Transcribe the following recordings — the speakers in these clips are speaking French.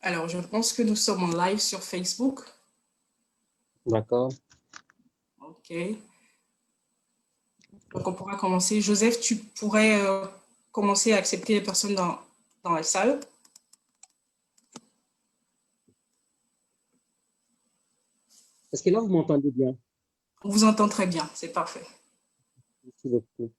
Alors, je pense que nous sommes en live sur Facebook. D'accord. OK. Donc, on pourra commencer. Joseph, tu pourrais commencer à accepter les personnes dans la salle. Est-ce que là, vous m'entendez bien? On vous entend très bien, c'est parfait. Merci beaucoup.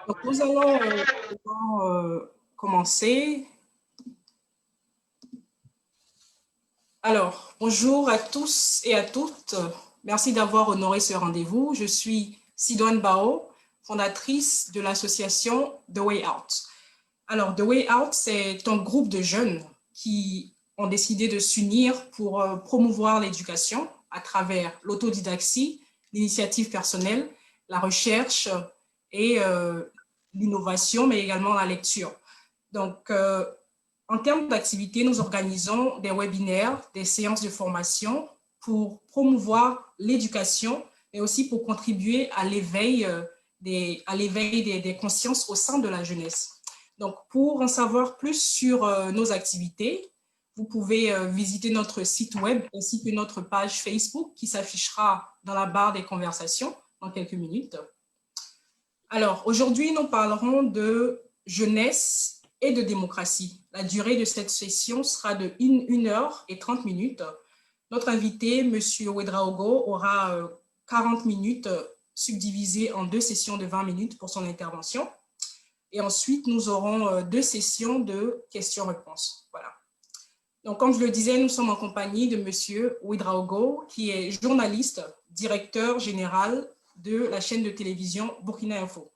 Donc, nous allons commencer. Alors, bonjour à tous et à toutes. Merci d'avoir honoré ce rendez-vous. Je suis Sidoine Bao, fondatrice de l'association The Way Out. Alors, The Way Out, c'est un groupe de jeunes qui ont décidé de s'unir pour promouvoir l'éducation à travers l'autodidaxie, l'initiative personnelle, la recherche et l'innovation, mais également la lecture. Donc, en termes d'activités, nous organisons des webinaires, des séances de formation pour promouvoir l'éducation, mais aussi pour contribuer à l'éveil des consciences au sein de la jeunesse. Donc, pour en savoir plus sur nos activités, vous pouvez visiter notre site web ainsi que notre page Facebook qui s'affichera dans la barre des conversations dans quelques minutes. Alors, aujourd'hui, nous parlerons de jeunesse et de démocratie. La durée de cette session sera de 1 heure et 30 minutes. Notre invité, M. Ouedraogo, aura 40 minutes subdivisées en 2 sessions de 20 minutes pour son intervention. Et ensuite, nous aurons 2 sessions de questions-réponses. Voilà. Donc, comme je le disais, nous sommes en compagnie de M. Ouedraogo, qui est journaliste, directeur général de la chaîne de télévision Burkina Info.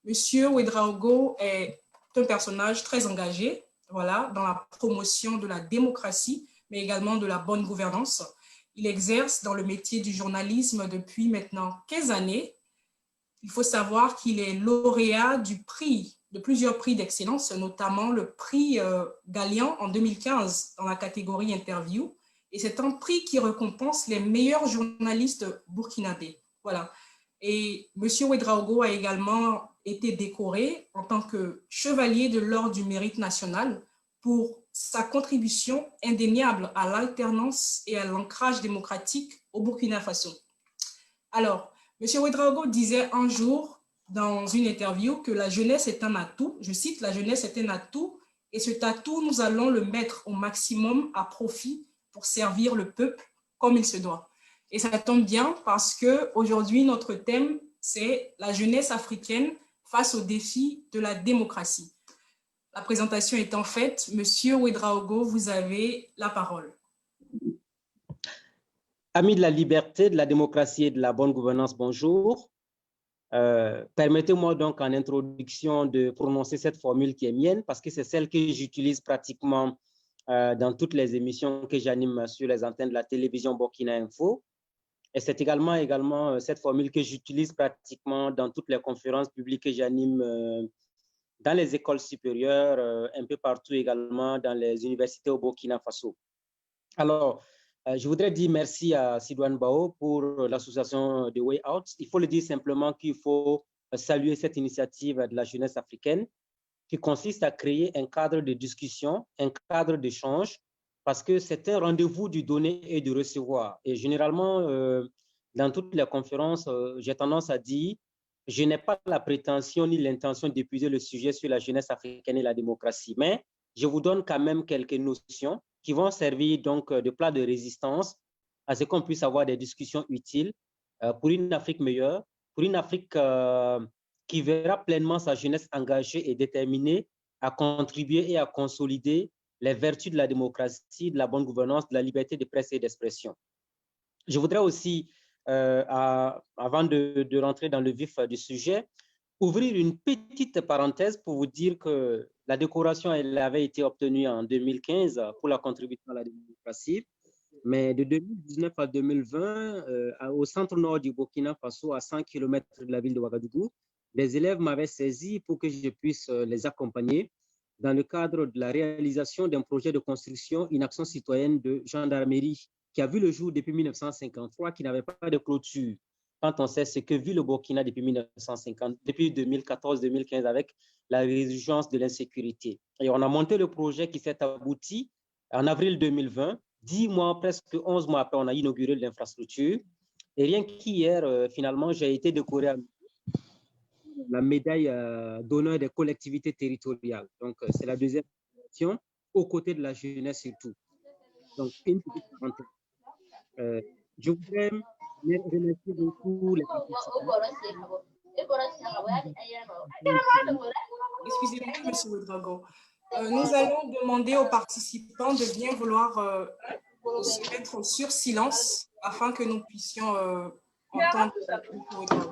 Monsieur Ouedraogo est un personnage très engagé, voilà, dans la promotion de la démocratie, mais également de la bonne gouvernance. Il exerce dans le métier du journalisme depuis maintenant 15 années. Il faut savoir qu'il est lauréat de plusieurs prix d'excellence, notamment le prix Gallian en 2015 dans la catégorie interview. Et c'est un prix qui récompense les meilleurs journalistes burkinabés. Voilà. Et M. Ouedraogo a également été décoré en tant que chevalier de l'Ordre du Mérite national pour sa contribution indéniable à l'alternance et à l'ancrage démocratique au Burkina Faso. Alors, M. Ouedraogo disait un jour dans une interview que la jeunesse est un atout. Je cite, la jeunesse est un atout et cet atout, nous allons le mettre au maximum à profit pour servir le peuple comme il se doit. Et ça tombe bien parce qu'aujourd'hui, notre thème, c'est la jeunesse africaine face aux défis de la démocratie. La présentation étant faite, Monsieur Ouedraogo, vous avez la parole. Amis de la liberté, de la démocratie et de la bonne gouvernance, bonjour. Permettez-moi donc en introduction de prononcer cette formule qui est mienne parce que c'est celle que j'utilise pratiquement dans toutes les émissions que j'anime sur les antennes de la télévision Burkina Info. Et c'est également cette formule que j'utilise pratiquement dans toutes les conférences publiques que j'anime dans les écoles supérieures, un peu partout également dans les universités au Burkina Faso. Alors, je voudrais dire merci à Sidoine Bao pour l'association The Way Out. Il faut le dire simplement qu'il faut saluer cette initiative de la jeunesse africaine qui consiste à créer un cadre de discussion, un cadre d'échange, parce que c'est un rendez-vous du donner et du recevoir. Et généralement, dans toutes les conférences, j'ai tendance à dire, je n'ai pas la prétention ni l'intention d'épuiser le sujet sur la jeunesse africaine et la démocratie, mais je vous donne quand même quelques notions qui vont servir donc de plat de résistance à ce qu'on puisse avoir des discussions utiles pour une Afrique meilleure, pour une Afrique qui verra pleinement sa jeunesse engagée et déterminée à contribuer et à consolider les vertus de la démocratie, de la bonne gouvernance, de la liberté de presse et d'expression. Je voudrais aussi, avant de rentrer dans le vif du sujet, ouvrir une petite parenthèse pour vous dire que la décoration, elle avait été obtenue en 2015 pour la contribution à la démocratie. Mais de 2019 à 2020, au centre nord du Burkina Faso, à 100 km de la ville de Ouagadougou, les élèves m'avaient saisi pour que je puisse les accompagner dans le cadre de la réalisation d'un projet de construction, une action citoyenne de gendarmerie qui a vu le jour depuis 1953, qui n'avait pas de clôture. Quand on sait ce que vit le Burkina depuis 1950, depuis 2014-2015 avec la résurgence de l'insécurité. Et on a monté le projet qui s'est abouti en avril 2020. 10 mois, presque 11 mois après, on a inauguré l'infrastructure. Et rien qu'hier, finalement, j'ai été décoré à la médaille d'honneur des collectivités territoriales. Donc, c'est la deuxième édition, aux côtés de la jeunesse surtout. Donc, une petite parenthèse. Je voudrais remercier beaucoup les participants. Excusez-moi, M. Ouedraogo. Nous allons demander aux participants de bien vouloir se mettre sur silence afin que nous puissions entendre M. Ouedraogo.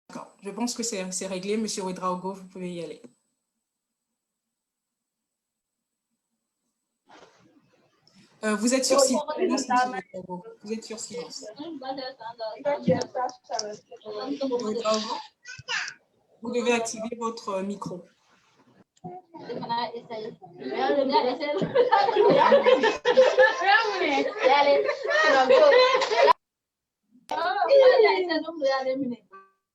D'accord, je pense que c'est réglé. M. Ouedraogo, vous pouvez y aller. Vous êtes sur silence, vous êtes sur silence. Vous devez activer votre micro.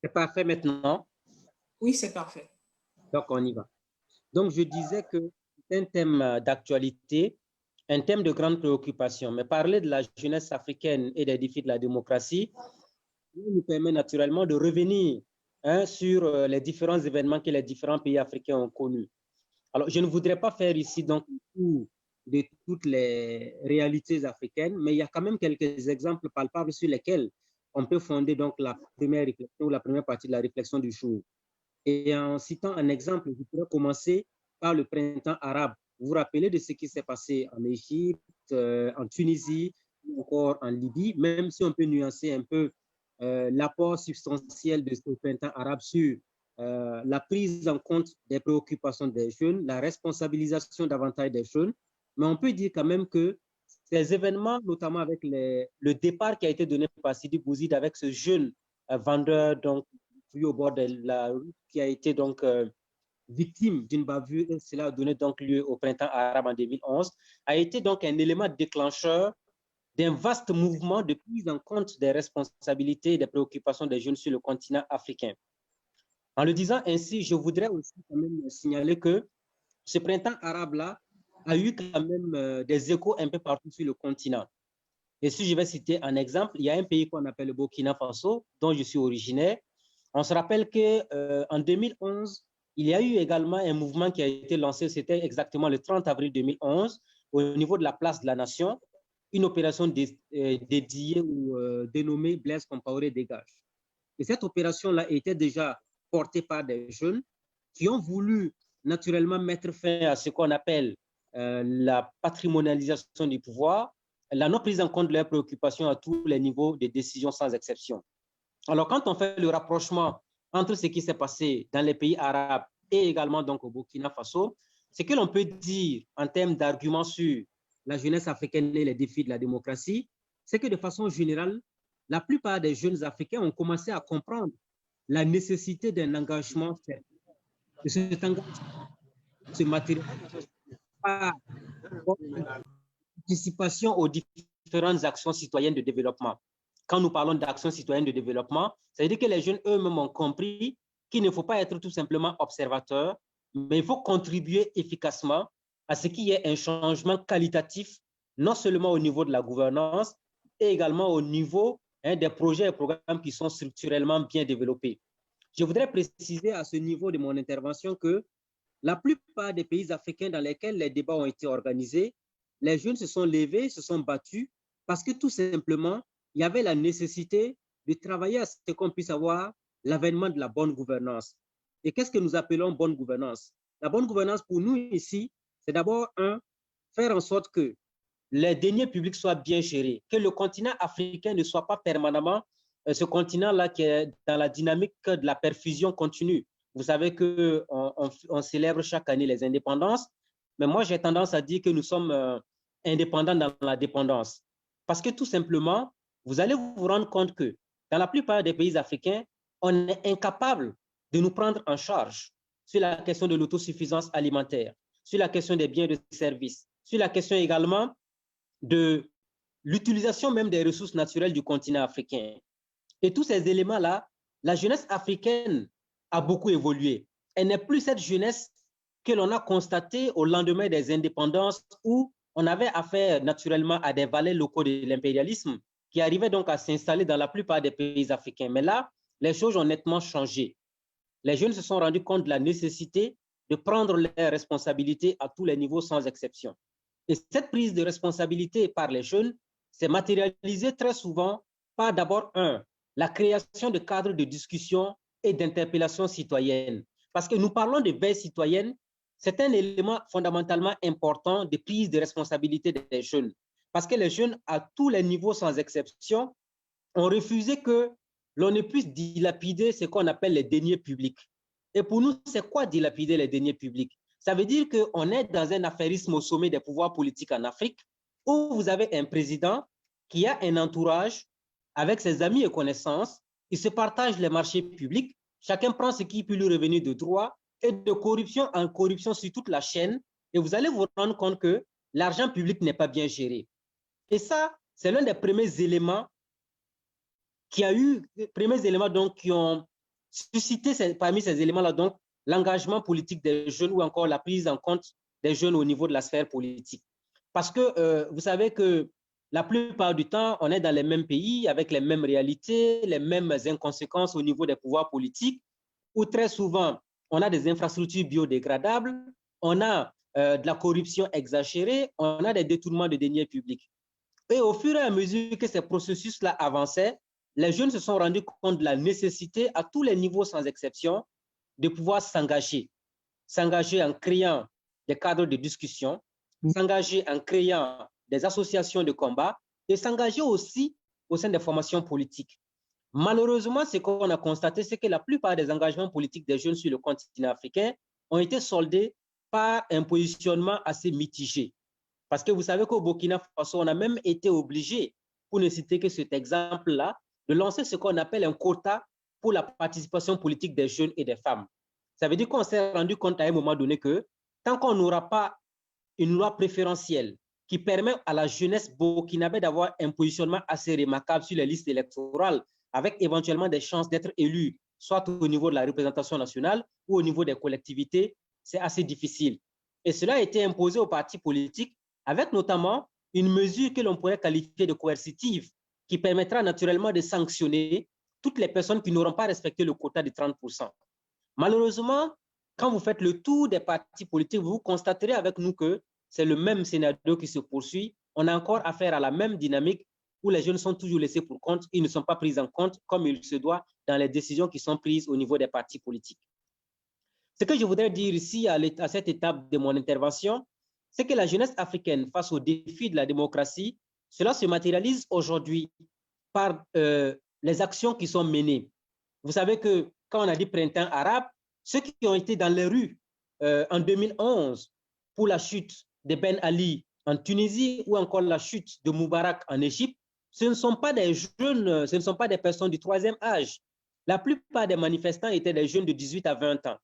C'est parfait maintenant? Oui, c'est parfait. Donc, on y va. Donc, je disais que c'est un thème d'actualité, un thème de grande préoccupation, mais parler de la jeunesse africaine et des défis de la démocratie nous permet naturellement de revenir sur les différents événements que les différents pays africains ont connus. Alors, je ne voudrais pas faire ici donc de toutes les réalités africaines, mais il y a quand même quelques exemples palpables sur lesquels on peut fonder donc la première réflexion ou la première partie de la réflexion du jour. Et en citant un exemple, je pourrais commencer par le printemps arabe. Vous vous rappelez de ce qui s'est passé en Égypte, en Tunisie, ou encore en Libye, même si on peut nuancer un peu l'apport substantiel de ce printemps arabe sur la prise en compte des préoccupations des jeunes, la responsabilisation davantage des jeunes. Mais on peut dire quand même que ces événements, notamment avec le départ qui a été donné par Sidi Bouzid avec ce jeune vendeur donc, au bord de la route qui a été donc victime d'une bavure, et cela a donné donc lieu au printemps arabe en 2011, a été donc un élément déclencheur d'un vaste mouvement de prise en compte des responsabilités et des préoccupations des jeunes sur le continent africain. En le disant ainsi, je voudrais aussi quand même signaler que ce printemps arabe-là a eu quand même des échos un peu partout sur le continent. Et si je vais citer un exemple, il y a un pays qu'on appelle le Burkina Faso, dont je suis originaire. On se rappelle qu'en 2011, il y a eu également un mouvement qui a été lancé, c'était exactement le 30 avril 2011, au niveau de la place de la Nation, une opération dédiée ou dénommée Blaise Compaoré dégage. Et cette opération-là était déjà portée par des jeunes qui ont voulu naturellement mettre fin à ce qu'on appelle la patrimonialisation du pouvoir, la non prise en compte de leurs préoccupations à tous les niveaux de décision sans exception. Alors, quand on fait le rapprochement entre ce qui s'est passé dans les pays arabes et également donc au Burkina Faso, ce que l'on peut dire en termes d'arguments sur la jeunesse africaine et les défis de la démocratie, c'est que de façon générale, la plupart des jeunes Africains ont commencé à comprendre la nécessité d'un engagement ferme. De cet engagement se matérialise par participation aux différentes actions citoyennes de développement. Quand nous parlons d'actions citoyennes de développement, ça veut dire que les jeunes eux-mêmes ont compris qu'il ne faut pas être tout simplement observateur, mais il faut contribuer efficacement à ce qu'il y ait un changement qualitatif, non seulement au niveau de la gouvernance, et également au niveau des projets et programmes qui sont structurellement bien développés. Je voudrais préciser à ce niveau de mon intervention que la plupart des pays africains dans lesquels les débats ont été organisés, les jeunes se sont levés, se sont battus, parce que tout simplement, il y avait la nécessité de travailler à ce qu'on puisse avoir l'avènement de la bonne gouvernance. Et qu'est-ce que nous appelons bonne gouvernance? La bonne gouvernance pour nous ici, c'est d'abord faire en sorte que les deniers publics soient bien gérés, que le continent africain ne soit pas permanemment ce continent-là qui est dans la dynamique de la perfusion continue. Vous savez qu'on célèbre chaque année les indépendances, mais moi j'ai tendance à dire que nous sommes indépendants dans la dépendance. Parce que tout simplement, vous allez vous rendre compte que dans la plupart des pays africains, on est incapable de nous prendre en charge sur la question de l'autosuffisance alimentaire, sur la question des biens et des services, sur la question également de l'utilisation même des ressources naturelles du continent africain. Et tous ces éléments-là, la jeunesse africaine a beaucoup évolué. Elle n'est plus cette jeunesse que l'on a constatée au lendemain des indépendances où on avait affaire naturellement à des valets locaux de l'impérialisme qui arrivaient donc à s'installer dans la plupart des pays africains. Mais là, les choses ont nettement changé. Les jeunes se sont rendus compte de la nécessité de prendre leurs responsabilités à tous les niveaux sans exception. Et cette prise de responsabilité par les jeunes s'est matérialisée très souvent par d'abord, la création de cadres de discussion et d'interpellation citoyenne. Parce que nous parlons de veille citoyenne, c'est un élément fondamentalement important de prise de responsabilité des jeunes. Parce que les jeunes, à tous les niveaux sans exception, ont refusé que l'on ne puisse dilapider ce qu'on appelle les deniers publics. Et pour nous, c'est quoi dilapider les deniers publics? Ça veut dire qu'on est dans un affairisme au sommet des pouvoirs politiques en Afrique, où vous avez un président qui a un entourage avec ses amis et connaissances, ils se partagent les marchés publics, chacun prend ce qui peut lui revenir de droit, et de corruption en corruption sur toute la chaîne, et vous allez vous rendre compte que l'argent public n'est pas bien géré. Et ça, c'est l'un des premiers éléments qui ont suscité parmi ces éléments-là, donc l'engagement politique des jeunes ou encore la prise en compte des jeunes au niveau de la sphère politique. Parce que vous savez que la plupart du temps, on est dans les mêmes pays, avec les mêmes réalités, les mêmes inconséquences au niveau des pouvoirs politiques, où très souvent, on a des infrastructures biodégradables, on a de la corruption exagérée, on a des détournements de deniers publics. Et au fur et à mesure que ces processus-là avançaient, les jeunes se sont rendus compte de la nécessité, à tous les niveaux sans exception, de pouvoir s'engager en créant des cadres de discussion, s'engager en créant des associations de combat et s'engager aussi au sein des formations politiques. Malheureusement, ce qu'on a constaté, c'est que la plupart des engagements politiques des jeunes sur le continent africain ont été soldés par un positionnement assez mitigé. Parce que vous savez qu'au Burkina Faso, on a même été obligé, pour ne citer que cet exemple-là, de lancer ce qu'on appelle un quota pour la participation politique des jeunes et des femmes. Ça veut dire qu'on s'est rendu compte à un moment donné que tant qu'on n'aura pas une loi préférentielle qui permet à la jeunesse burkinabé d'avoir un positionnement assez remarquable sur les listes électorales, avec éventuellement des chances d'être élu, soit au niveau de la représentation nationale ou au niveau des collectivités, c'est assez difficile. Et cela a été imposé aux partis politiques avec notamment une mesure que l'on pourrait qualifier de coercitive, qui permettra naturellement de sanctionner toutes les personnes qui n'auront pas respecté le quota de 30%. Malheureusement, quand vous faites le tour des partis politiques, vous constaterez avec nous que c'est le même scénario qui se poursuit. On a encore affaire à la même dynamique où les jeunes sont toujours laissés pour compte, ils ne sont pas pris en compte comme il se doit dans les décisions qui sont prises au niveau des partis politiques. Ce que je voudrais dire ici à cette étape de mon intervention, c'est que la jeunesse africaine face aux défis de la démocratie, cela se matérialise aujourd'hui par les actions qui sont menées. Vous savez que quand on a dit printemps arabe, ceux qui ont été dans les rues en 2011 pour la chute de Ben Ali en Tunisie ou encore la chute de Moubarak en Égypte, ce ne sont pas des jeunes, ce ne sont pas des personnes du troisième âge. La plupart des manifestants étaient des jeunes de 18 à 20 ans.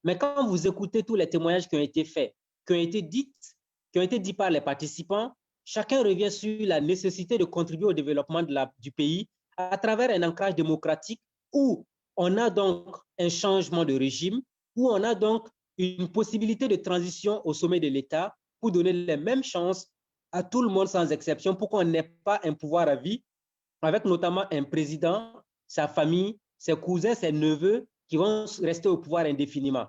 Mais quand vous écoutez tous les témoignages qui ont été faits, qui ont été dits par les participants, chacun revient sur la nécessité de contribuer au développement du pays à travers un ancrage démocratique où on a donc un changement de régime, où on a donc une possibilité de transition au sommet de l'État pour donner les mêmes chances à tout le monde sans exception pour qu'on n'ait pas un pouvoir à vie, avec notamment un président, sa famille, ses cousins, ses neveux qui vont rester au pouvoir indéfiniment.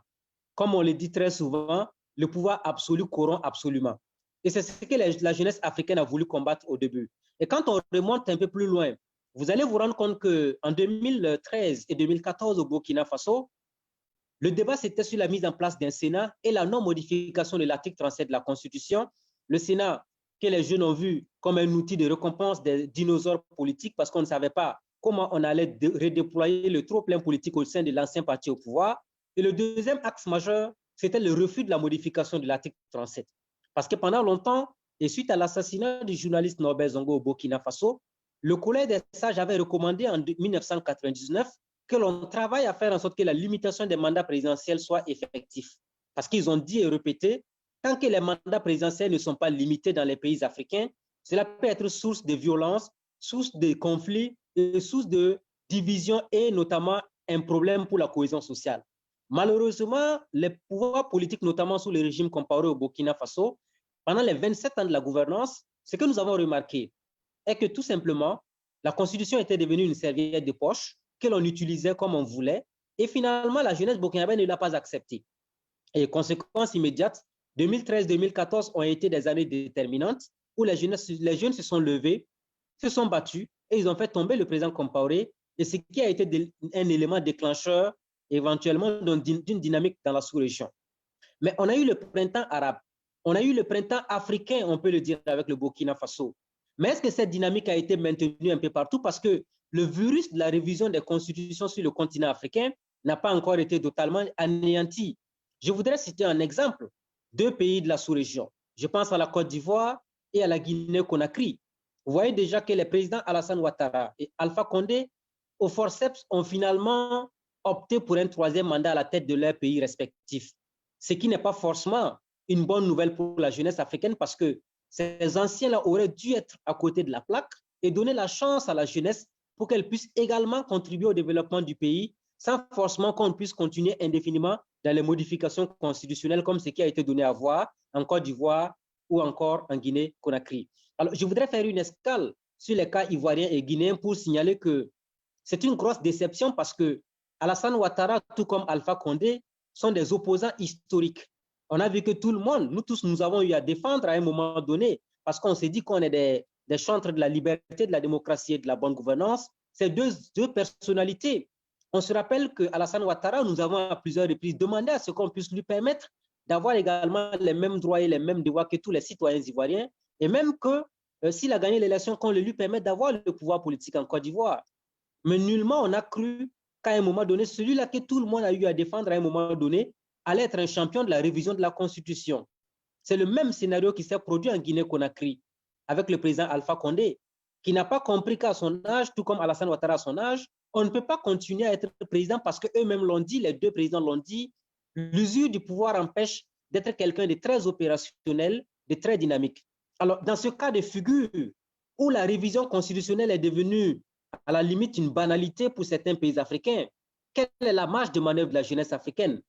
Comme on le dit très souvent, le pouvoir absolu corrompt absolument. Et c'est ce que la jeunesse africaine a voulu combattre au début. Et quand on remonte un peu plus loin, vous allez vous rendre compte qu'en 2013 et 2014 au Burkina Faso, le débat c'était sur la mise en place d'un Sénat et la non-modification de l'article 37 de la Constitution. Le Sénat que les jeunes ont vu comme un outil de récompense des dinosaures politiques parce qu'on ne savait pas comment on allait redéployer le trop-plein politique au sein de l'ancien parti au pouvoir. Et le deuxième axe majeur, c'était le refus de la modification de l'article 37. Parce que pendant longtemps, et suite à l'assassinat du journaliste Norbert Zongo au Burkina Faso, le Collège des sages avait recommandé en 1999 que l'on travaille à faire en sorte que la limitation des mandats présidentiels soit effective. Parce qu'ils ont dit et répété, tant que les mandats présidentiels ne sont pas limités dans les pays africains, cela peut être source de violence, source de conflits et source de division et notamment un problème pour la cohésion sociale. Malheureusement, les pouvoirs politiques, notamment sous le régime comparé au Burkina Faso, pendant les 27 ans de la gouvernance, ce que nous avons remarqué est que tout simplement, la Constitution était devenue une serviette de poche que l'on utilisait comme on voulait et finalement, la jeunesse burkinabé ne l'a pas acceptée. Et conséquences immédiates, 2013-2014 ont été des années déterminantes où les jeunes se sont levés, se sont battus et ils ont fait tomber le président Compaoré, et ce qui a été un élément déclencheur éventuellement d'une dynamique dans la sous-région. Mais on a eu le printemps arabe, on a eu le printemps africain, on peut le dire, avec le Burkina Faso. Mais est-ce que cette dynamique a été maintenue un peu partout? Parce que le virus de la révision des constitutions sur le continent africain n'a pas encore été totalement anéanti. Je voudrais citer un exemple, deux pays de la sous-région. Je pense à la Côte d'Ivoire et à la Guinée-Conakry. Vous voyez déjà que les présidents Alassane Ouattara et Alpha Condé, au forceps, ont finalement opté pour un troisième mandat à la tête de leurs pays respectifs. Ce qui n'est pas forcément une bonne nouvelle pour la jeunesse africaine parce que ces anciens-là auraient dû être à côté de la plaque et donner la chance à la jeunesse pour qu'elle puisse également contribuer au développement du pays sans forcément qu'on puisse continuer indéfiniment dans les modifications constitutionnelles comme ce qui a été donné à voir en Côte d'Ivoire ou encore en Guinée-Conakry. Alors, je voudrais faire une escale sur les cas ivoiriens et guinéens pour signaler que c'est une grosse déception parce que Alassane Ouattara, tout comme Alpha Condé, sont des opposants historiques. On a vu que tout le monde, nous tous, nous avons eu à défendre à un moment donné parce qu'on s'est dit qu'on est des chantres de la liberté, de la démocratie et de la bonne gouvernance. Ces deux personnalités. On se rappelle qu'Alassane Ouattara, nous avons à plusieurs reprises demandé à ce qu'on puisse lui permettre d'avoir également les mêmes droits et les mêmes devoirs que tous les citoyens ivoiriens, et même que s'il a gagné l'élection, qu'on lui permette d'avoir le pouvoir politique en Côte d'Ivoire. Mais nullement on a cru qu'à un moment donné, celui-là que tout le monde a eu à défendre à un moment donné, allait être un champion de la révision de la Constitution. C'est le même scénario qui s'est produit en Guinée-Conakry avec le président Alpha Condé, qui n'a pas compris qu'à son âge, tout comme Alassane Ouattara à son âge, on ne peut pas continuer à être président parce qu'eux-mêmes l'ont dit, les deux présidents l'ont dit, l'usure du pouvoir empêche d'être quelqu'un de très opérationnel, de très dynamique. Alors, dans ce cas de figure où la révision constitutionnelle est devenue à la limite une banalité pour certains pays africains, quelle est la marge de manœuvre de la jeunesse africaine?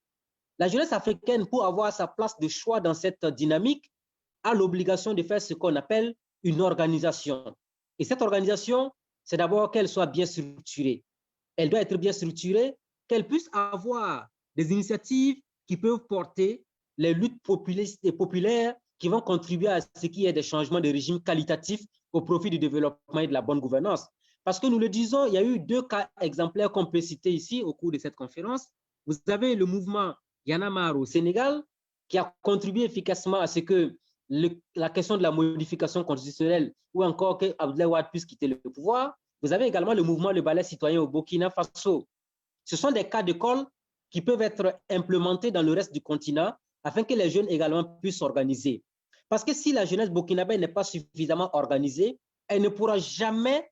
La jeunesse africaine, pour avoir sa place de choix dans cette dynamique, a l'obligation de faire ce qu'on appelle une organisation. Et cette organisation, c'est d'abord qu'elle soit bien structurée. Elle doit être bien structurée, qu'elle puisse avoir des initiatives qui peuvent porter les luttes populistes et populaires qui vont contribuer à ce qu'il y ait des changements de régime qualitatifs au profit du développement et de la bonne gouvernance. Parce que nous le disons, il y a eu deux cas exemplaires qu'on peut citer ici au cours de cette conférence. Vous avez le mouvement Y'en a marre au Sénégal qui a contribué efficacement à ce que la question de la modification constitutionnelle ou encore que Abdoulaye Wade puisse quitter le pouvoir. Vous avez également le mouvement Le Balai citoyen au Burkina Faso. Ce sont des cas d'école qui peuvent être implémentés dans le reste du continent afin que les jeunes également puissent s'organiser. Parce que si la jeunesse burkinabé n'est pas suffisamment organisée, elle ne pourra jamais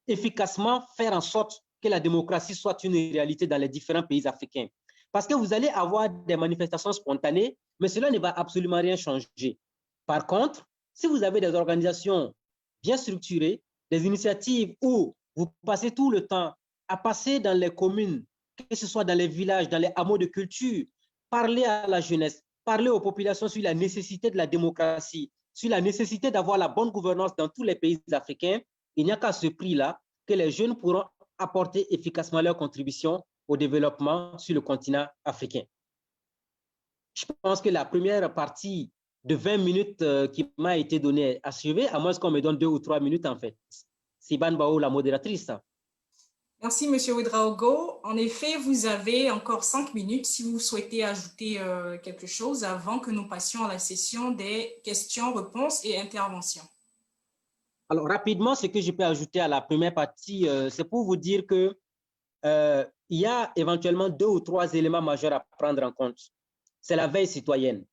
efficacement faire en sorte que la démocratie soit une réalité dans les différents pays africains. Parce que vous allez avoir des manifestations spontanées, mais cela ne va absolument rien changer. Par contre, si vous avez des organisations bien structurées, des initiatives où vous passez tout le temps à passer dans les communes, que ce soit dans les villages, dans les hameaux de culture, parler à la jeunesse, parler aux populations sur la nécessité de la démocratie, sur la nécessité d'avoir la bonne gouvernance dans tous les pays africains, il n'y a qu'à ce prix-là que les jeunes pourront apporter efficacement leur contribution au développement sur le continent africain. Je pense que la première partie de 20 minutes qui m'a été donnée à suivre, à moins qu'on me donne 2 ou 3 minutes en fait. Siban Bao, la modératrice. Merci, M. Ouedraogo. En effet, vous avez encore 5 minutes si vous souhaitez ajouter quelque chose avant que nous passions à la session des questions, réponses et interventions. Alors, rapidement, ce que je peux ajouter à la première partie, c'est pour vous dire que il y a éventuellement 2 ou 3 éléments majeurs à prendre en compte. C'est la veille citoyenne.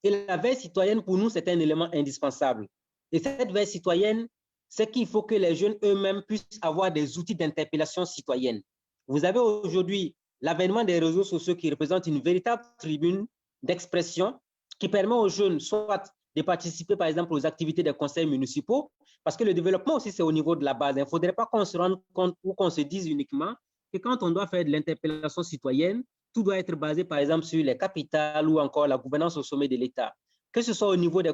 Et la veille citoyenne, pour nous, c'est un élément indispensable. Et cette veille citoyenne, c'est qu'il faut que les jeunes eux-mêmes puissent avoir des outils d'interpellation citoyenne. Vous avez aujourd'hui l'avènement des réseaux sociaux qui représentent une véritable tribune d'expression qui permet aux jeunes soit de participer, par exemple, aux activités des conseils municipaux, parce que le développement aussi, c'est au niveau de la base. Il ne faudrait pas qu'on se rende compte ou qu'on se dise uniquement que quand on doit faire de l'interpellation citoyenne, tout doit être basé, par exemple, sur les capitales ou encore la gouvernance au sommet de l'État. Que ce soit au niveau des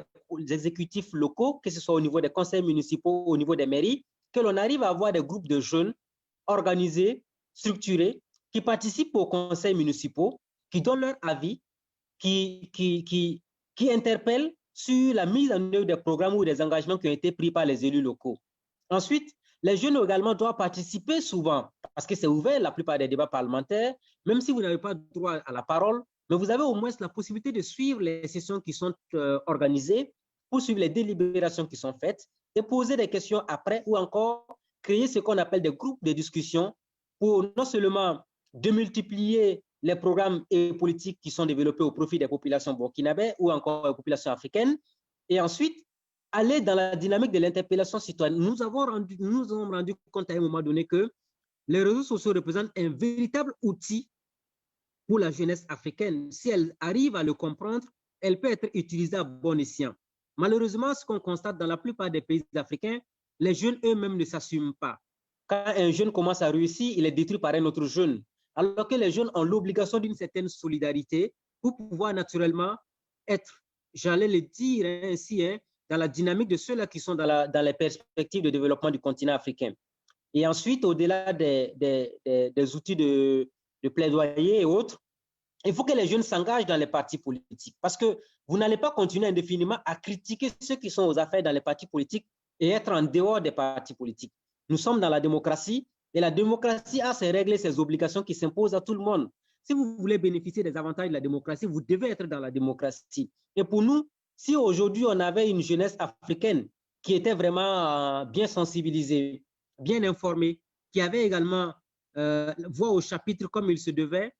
exécutifs locaux, que ce soit au niveau des conseils municipaux, au niveau des mairies, que l'on arrive à avoir des groupes de jeunes organisés, structurés, qui participent aux conseils municipaux, qui donnent leur avis, qui interpellent sur la mise en œuvre des programmes ou des engagements qui ont été pris par les élus locaux. Ensuite, les jeunes également doivent participer souvent, parce que c'est ouvert la plupart des débats parlementaires, même si vous n'avez pas droit à la parole, mais vous avez au moins la possibilité de suivre les sessions qui sont organisées, pour suivre les délibérations qui sont faites et poser des questions après ou encore créer ce qu'on appelle des groupes de discussion pour non seulement démultiplier les programmes et politiques qui sont développés au profit des populations burkinabées ou encore des populations africaines, et ensuite aller dans la dynamique de l'interpellation citoyenne. Nous avons rendu compte à un moment donné que les réseaux sociaux représentent un véritable outil pour la jeunesse africaine. Si elle arrive à le comprendre, elle peut être utilisée à bon escient. Malheureusement, ce qu'on constate dans la plupart des pays africains, les jeunes eux-mêmes ne s'assument pas. Quand un jeune commence à réussir, il est détruit par un autre jeune. Alors que les jeunes ont l'obligation d'une certaine solidarité pour pouvoir naturellement être, j'allais le dire ainsi, dans la dynamique de ceux-là qui sont dans les perspectives de développement du continent africain. Et ensuite, au-delà des outils de plaidoyer et autres, il faut que les jeunes s'engagent dans les partis politiques parce que vous n'allez pas continuer indéfiniment à critiquer ceux qui sont aux affaires dans les partis politiques et être en dehors des partis politiques. Nous sommes dans la démocratie et la démocratie a ses règles et ses obligations qui s'imposent à tout le monde. Si vous voulez bénéficier des avantages de la démocratie, vous devez être dans la démocratie. Et pour nous, si aujourd'hui on avait une jeunesse africaine qui était vraiment bien sensibilisée, bien informée, qui avait également voix au chapitre comme il se devait,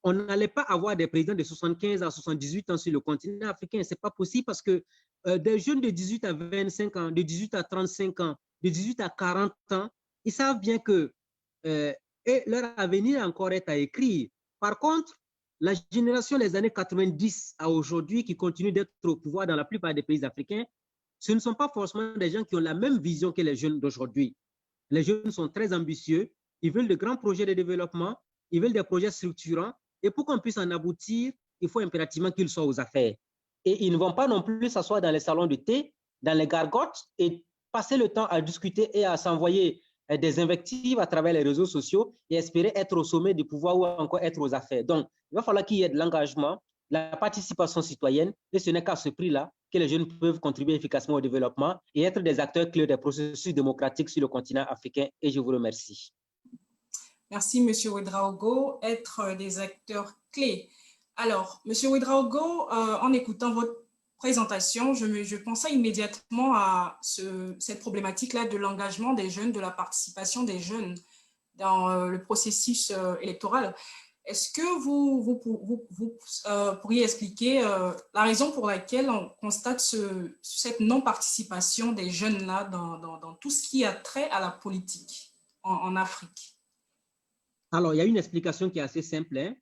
on n'allait pas avoir des présidents de 75 à 78 ans sur le continent africain. Ce n'est pas possible parce que des jeunes de 18 à 25 ans, de 18 à 35 ans, de 18 à 40 ans, ils savent bien que leur avenir encore est à écrire. Par contre, la génération des années 90 à aujourd'hui qui continue d'être au pouvoir dans la plupart des pays africains, ce ne sont pas forcément des gens qui ont la même vision que les jeunes d'aujourd'hui. Les jeunes sont très ambitieux, ils veulent de grands projets de développement, ils veulent des projets structurants, et pour qu'on puisse en aboutir, il faut impérativement qu'ils soient aux affaires. Et ils ne vont pas non plus s'asseoir dans les salons de thé, dans les gargotes, et passer le temps à discuter et à s'envoyer des invectives à travers les réseaux sociaux et espérer être au sommet du pouvoir ou encore être aux affaires. Donc, il va falloir qu'il y ait de l'engagement, la participation citoyenne, et ce n'est qu'à ce prix-là que les jeunes peuvent contribuer efficacement au développement et être des acteurs clés des processus démocratiques sur le continent africain. Et je vous remercie. Merci, M. Ouedraogo. Être des acteurs clés. Alors, M. Ouedraogo, en écoutant votre présentation, je pensais immédiatement à cette problématique-là de l'engagement des jeunes, de la participation des jeunes dans le processus électoral. Est-ce que vous pourriez expliquer la raison pour laquelle on constate cette non-participation des jeunes-là dans tout ce qui a trait à la politique en Afrique? Alors, il y a une explication qui est assez simple.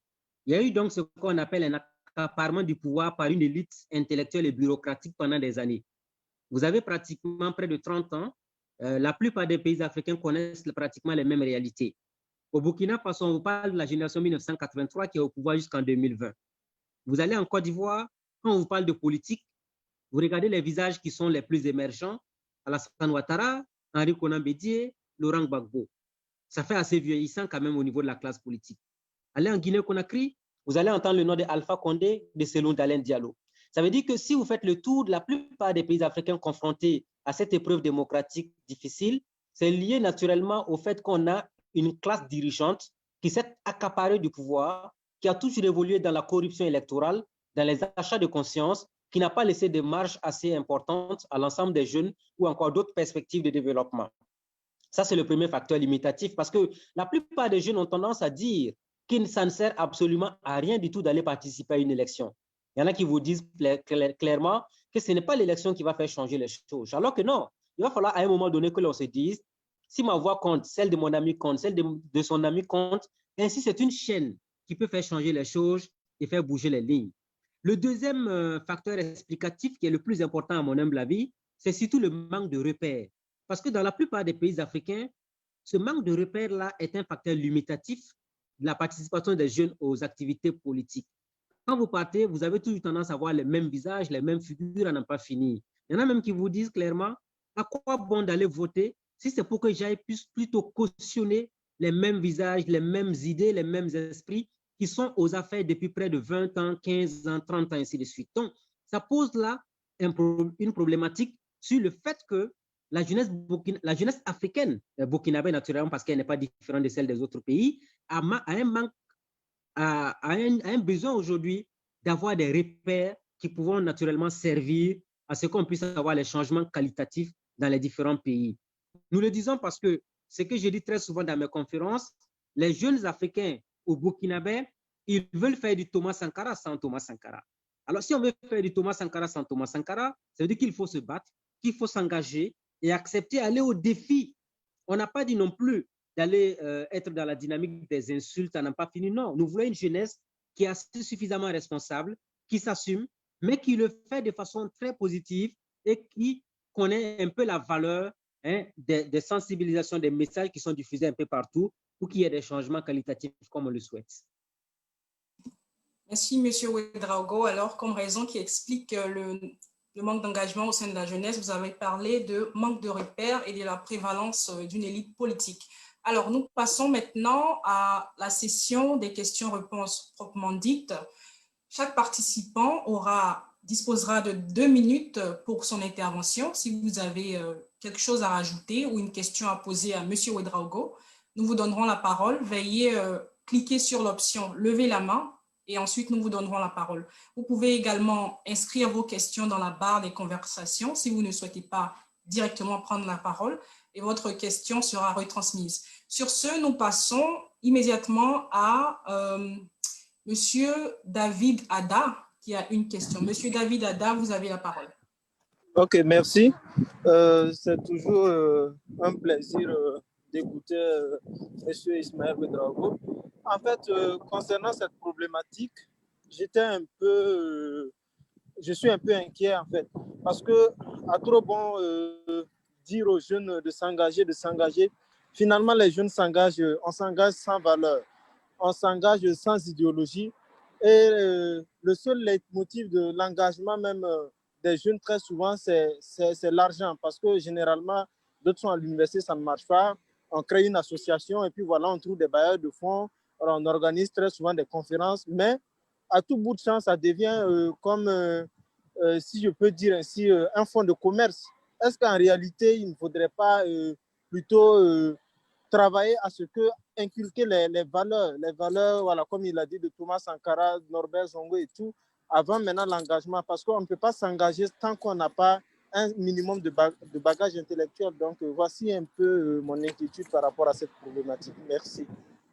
Il y a eu donc ce qu'on appelle un accaparement du pouvoir par une élite intellectuelle et bureaucratique pendant des années. Vous avez pratiquement près de 30 ans, la plupart des pays africains connaissent pratiquement les mêmes réalités. Au Burkina Faso, on vous parle de la génération 1983 qui est au pouvoir jusqu'en 2020. Vous allez en Côte d'Ivoire, quand on vous parle de politique, vous regardez les visages qui sont les plus émergents, Alassane Ouattara, Henri Konan Bédié, Laurent Gbagbo. Ça fait assez vieillissant quand même au niveau de la classe politique. Allez en Guinée-Conakry, vous allez entendre le nom d'Alpha Condé, de Cellou Dalein Diallo. Ça veut dire que si vous faites le tour de la plupart des pays africains confrontés à cette épreuve démocratique difficile, c'est lié naturellement au fait qu'on a une classe dirigeante qui s'est accaparée du pouvoir, qui a toujours évolué dans la corruption électorale, dans les achats de conscience, qui n'a pas laissé de marge assez importante à l'ensemble des jeunes ou encore d'autres perspectives de développement. Ça, c'est le premier facteur limitatif parce que la plupart des jeunes ont tendance à dire que ça ne sert absolument à rien du tout d'aller participer à une élection. Il y en a qui vous disent clairement que ce n'est pas l'élection qui va faire changer les choses, alors que non. il va falloir à un moment donné que l'on se dise, si ma voix compte, celle de mon ami compte, celle de son ami compte, ainsi c'est une chaîne qui peut faire changer les choses et faire bouger les lignes. Le deuxième facteur explicatif qui est le plus important à mon humble avis, c'est surtout le manque de repères. Parce que dans la plupart des pays africains, ce manque de repères-là est un facteur limitatif de la participation des jeunes aux activités politiques. Quand vous partez, vous avez toujours tendance à voir les mêmes visages, les mêmes figures à n'en pas finir. Il y en a même qui vous disent clairement, à quoi bon d'aller voter si c'est pour que j'aille plutôt cautionner les mêmes visages, les mêmes idées, les mêmes esprits qui sont aux affaires depuis près de 20 ans, 15 ans, 30 ans, ainsi de suite. Donc, ça pose là une problématique sur le fait que la jeunesse africaine, burkinabé naturellement parce qu'elle n'est pas différente de celle des autres pays, a un besoin aujourd'hui d'avoir des repères qui pourront naturellement servir à ce qu'on puisse avoir les changements qualitatifs dans les différents pays. Nous le disons parce que ce que je dis très souvent dans mes conférences, les jeunes Africains au Burkinabé, ils veulent faire du Thomas Sankara sans Thomas Sankara. Alors, si on veut faire du Thomas Sankara sans Thomas Sankara, ça veut dire qu'il faut se battre, qu'il faut s'engager et accepter d'aller au défi. On n'a pas dit non plus d'aller être dans la dynamique des insultes à n'en pas fini. Non, nous voulons une jeunesse qui est suffisamment responsable, qui s'assume, mais qui le fait de façon très positive et qui connaît un peu la valeur des sensibilisations, des messages qui sont diffusés un peu partout pour qu'il y ait des changements qualitatifs comme on le souhaite. Merci, M. Ouedraogo. Alors, comme raison qui explique le manque d'engagement au sein de la jeunesse, vous avez parlé de manque de repères et de la prévalence d'une élite politique. Alors, nous passons maintenant à la session des questions-réponses proprement dites. Chaque participant disposera de 2 minutes pour son intervention. Si vous avez quelque chose à rajouter ou une question à poser à M. Ouedraogo, nous vous donnerons la parole. Veuillez cliquer sur l'option « Lever la main » et ensuite nous vous donnerons la parole. Vous pouvez également inscrire vos questions dans la barre des conversations si vous ne souhaitez pas directement prendre la parole et votre question sera retransmise. Sur ce, nous passons immédiatement à Monsieur David Ada qui a une question. Monsieur David Ada, vous avez la parole. Ok, merci. C'est toujours un plaisir d'écouter Monsieur Ismaël Ouedraogo. En fait, concernant cette problématique, je suis un peu inquiet en fait, parce que à trop bon dire aux jeunes de s'engager, finalement les jeunes s'engagent, on s'engage sans valeur, on s'engage sans idéologie, et le seul leitmotiv de l'engagement même des jeunes très souvent c'est l'argent, parce que généralement d'autres sont à l'université, ça ne marche pas, on crée une association et puis voilà, on trouve des bailleurs de fonds, on organise très souvent des conférences, mais à tout bout de champ, ça devient comme, si je peux dire ainsi, un fonds de commerce. Est-ce qu'en réalité, il ne faudrait pas plutôt travailler à ce que, inculquer les valeurs, voilà, comme il a dit, de Thomas Sankara, Norbert Zongo et tout, avant maintenant l'engagement, parce qu'on ne peut pas s'engager tant qu'on n'a pas un minimum de bagage intellectuel. Donc, voici un peu mon inquiétude par rapport à cette problématique. Merci.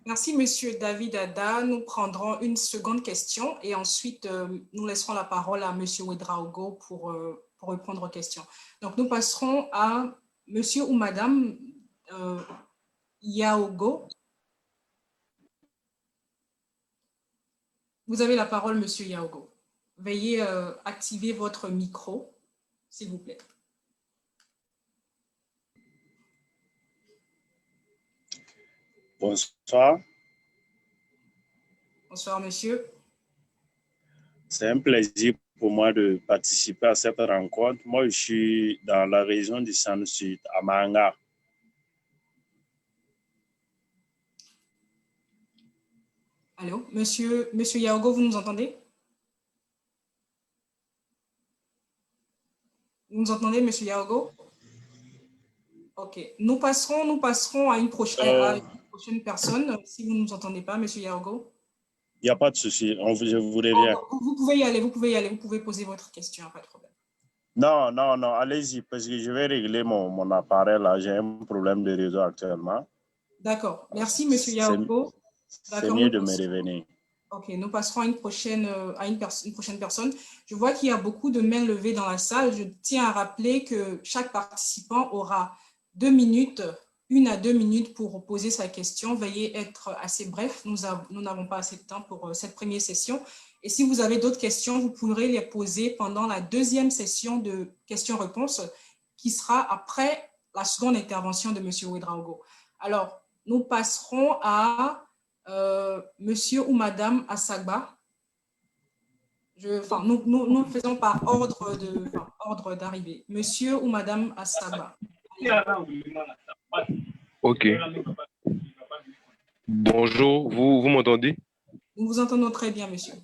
Merci, Monsieur David Ada. Nous prendrons une seconde question et ensuite, nous laisserons la parole à Monsieur Ouedraogo pour répondre aux questions. Donc, nous passerons à Monsieur ou Madame Yaogo. Vous avez la parole, Monsieur Yaogo. Veuillez activer votre micro, s'il vous plaît. Bonsoir. Bonsoir, monsieur. C'est un plaisir pour moi de participer à cette rencontre. Moi, je suis dans la région du Centre-Sud, à Manga. Allô, monsieur Yaogo, vous nous entendez? Vous nous entendez, monsieur Yaogo? Ok, nous passerons à une prochaine personne, si vous ne nous entendez pas, monsieur Yaogo. Il n'y a pas de souci, je vous reviens. Vous pouvez y aller, vous pouvez poser votre question, pas de problème. Non, allez-y, parce que je vais régler mon appareil là, j'ai un problème de réseau actuellement. D'accord, merci monsieur Yaogo. C'est mieux de me revenir. Ok, nous passerons à une prochaine personne. Je vois qu'il y a beaucoup de mains levées dans la salle. Je tiens à rappeler que chaque participant aura 2 minutes, 1 à 2 minutes pour poser sa question. Veuillez être assez bref. Nous n'avons pas assez de temps pour cette première session. Et si vous avez d'autres questions, vous pourrez les poser pendant la deuxième session de questions-réponses qui sera après la seconde intervention de M. Ouedraogo. Alors, nous passerons à Monsieur ou Madame Assagba. Nous faisons par ordre d'arrivée. Monsieur ou Madame Assagba. Ok. Bonjour, vous m'entendez? Nous vous entendons très bien, monsieur.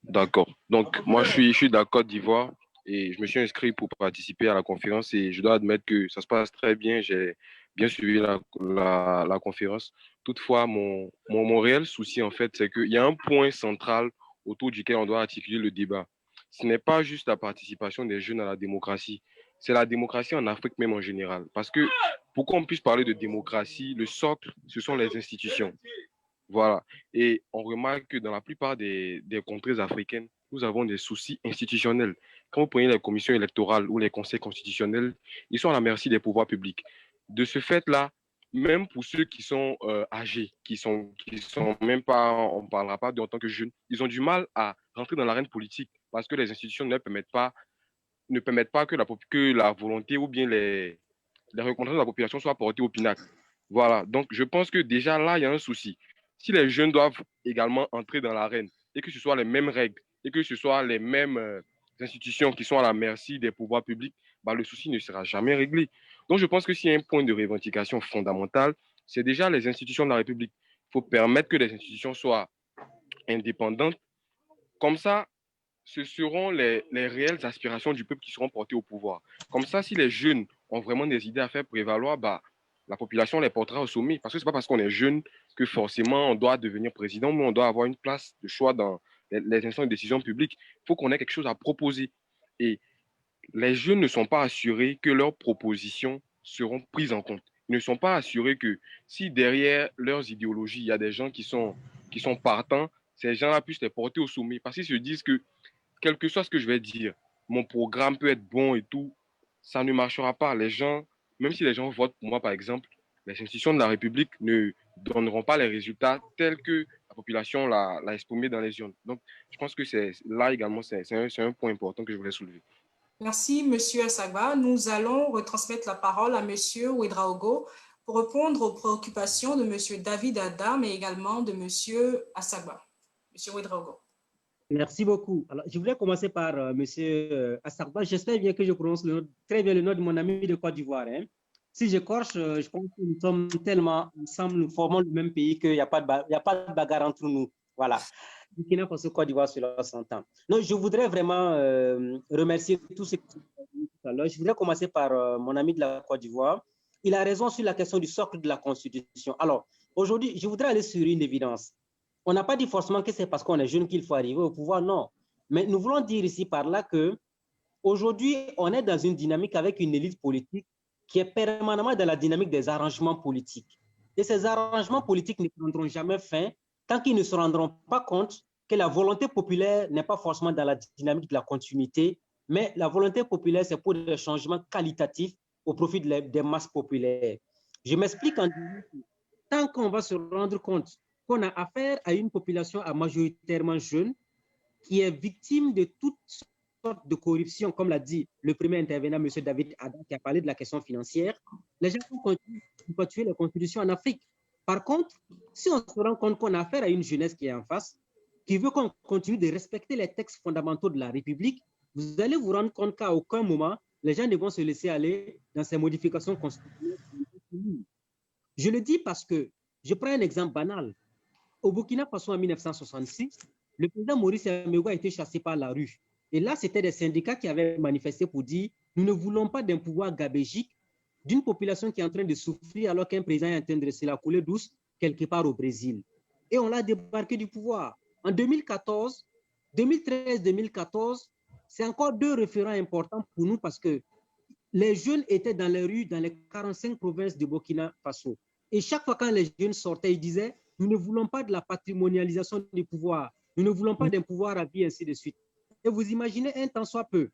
D'accord. Donc, moi, je suis de la Côte d'Ivoire et je me suis inscrit pour participer à la conférence et je dois admettre que ça se passe très bien. J'ai bien suivi la conférence. Toutefois, mon réel souci, en fait, c'est qu'il y a un point central autour duquel on doit articuler le débat. Ce n'est pas juste la participation des jeunes à la démocratie, c'est la démocratie en Afrique même en général. Parce que pour qu'on puisse parler de démocratie, le socle, ce sont les institutions. Voilà. Et on remarque que dans la plupart des contrées africaines, nous avons des soucis institutionnels. Quand vous prenez les commissions électorales ou les conseils constitutionnels, ils sont à la merci des pouvoirs publics. De ce fait-là, même pour ceux qui sont âgés, qui sont même pas, on ne parlera pas d'eux en tant que jeunes, ils ont du mal à rentrer dans l'arène politique parce que les institutions ne permettent pas que la volonté ou bien les recommandations de la population soient portées au pinacle. Voilà. Donc, je pense que déjà là, il y a un souci. Si les jeunes doivent également entrer dans l'arène et que ce soit les mêmes règles et que ce soit les mêmes institutions qui sont à la merci des pouvoirs publics, bah, le souci ne sera jamais réglé. Donc, je pense que s'il y a un point de revendication fondamental, c'est déjà les institutions de la République. Il faut permettre que les institutions soient indépendantes. Comme ça, ce seront les réelles aspirations du peuple qui seront portées au pouvoir. Comme ça, si les jeunes ont vraiment des idées à faire prévaloir, bah, la population les portera au sommet. Parce que ce n'est pas parce qu'on est jeune que forcément on doit devenir président, mais on doit avoir une place de choix dans les instances de décision publique. Il faut qu'on ait quelque chose à proposer. Et les jeunes ne sont pas assurés que leurs propositions seront prises en compte. Ils ne sont pas assurés que si derrière leurs idéologies, il y a des gens qui sont partants, ces gens-là puissent les porter au sommet. Parce qu'ils se disent que quel que soit ce que je vais dire, mon programme peut être bon et tout, ça ne marchera pas. Les gens, même si les gens votent pour moi, par exemple, les institutions de la République ne donneront pas les résultats tels que la population l'a exprimé dans les urnes. Donc, je pense que c'est là également, c'est un point important que je voulais soulever. Merci, Monsieur Assagba. Nous allons retransmettre la parole à Monsieur Ouedraogo pour répondre aux préoccupations de Monsieur David Adam et également de Monsieur Assagba. Monsieur Ouedraogo. Merci beaucoup. Alors, je voulais commencer par Monsieur Assagba. J'espère bien que je prononce très bien le nom de mon ami de Côte d'Ivoire. Hein. Si j'écorche, je pense que nous sommes tellement ensemble, nous formons le même pays qu'il n'y a pas de bagarre entre nous. Voilà. Burkina Faso, Côte d'Ivoire, cela s'entend. Donc, je voudrais vraiment remercier tous ceux qui sont venus tout à l'heure. Je voudrais commencer par mon ami de la Côte d'Ivoire. Il a raison sur la question du socle de la Constitution. Alors, aujourd'hui, je voudrais aller sur une évidence. On n'a pas dit forcément que c'est parce qu'on est jeune qu'il faut arriver au pouvoir, non. Mais nous voulons dire ici par là que aujourd'hui, on est dans une dynamique avec une élite politique qui est permanemment dans la dynamique des arrangements politiques. Et ces arrangements politiques ne prendront jamais fin tant qu'ils ne se rendront pas compte que la volonté populaire n'est pas forcément dans la dynamique de la continuité, mais la volonté populaire, c'est pour des changements qualitatifs au profit des masses populaires. Je m'explique en disant que tant qu'on va se rendre compte qu'on a affaire à une population majoritairement jeune qui est victime de toutes sortes de corruption, comme l'a dit le premier intervenant, M. David Adam, qui a parlé de la question financière, les gens vont continuer à perpétuer les constitutions en Afrique. Par contre, si on se rend compte qu'on a affaire à une jeunesse qui est en face, qui veut qu'on continue de respecter les textes fondamentaux de la République, vous allez vous rendre compte qu'à aucun moment, les gens ne vont se laisser aller dans ces modifications constitutionnelles. Je le dis parce que, je prends un exemple banal. Au Burkina Faso en 1966, le président Maurice Yamégo a été chassé par la rue. Et là, c'était des syndicats qui avaient manifesté pour dire « Nous ne voulons pas d'un pouvoir gabégique, d'une population qui est en train de souffrir alors qu'un président est en train de se la couler douce quelque part au Brésil. » Et on l'a débarqué du pouvoir. En 2013-2014, c'est encore deux référents importants pour nous parce que les jeunes étaient dans les rues dans les 45 provinces de Burkina Faso. Et chaque fois quand les jeunes sortaient, ils disaient « Nous ne voulons pas de la patrimonialisation du pouvoir. Nous ne voulons pas d'un pouvoir à vie, ainsi de suite. Et vous imaginez un temps soit peu,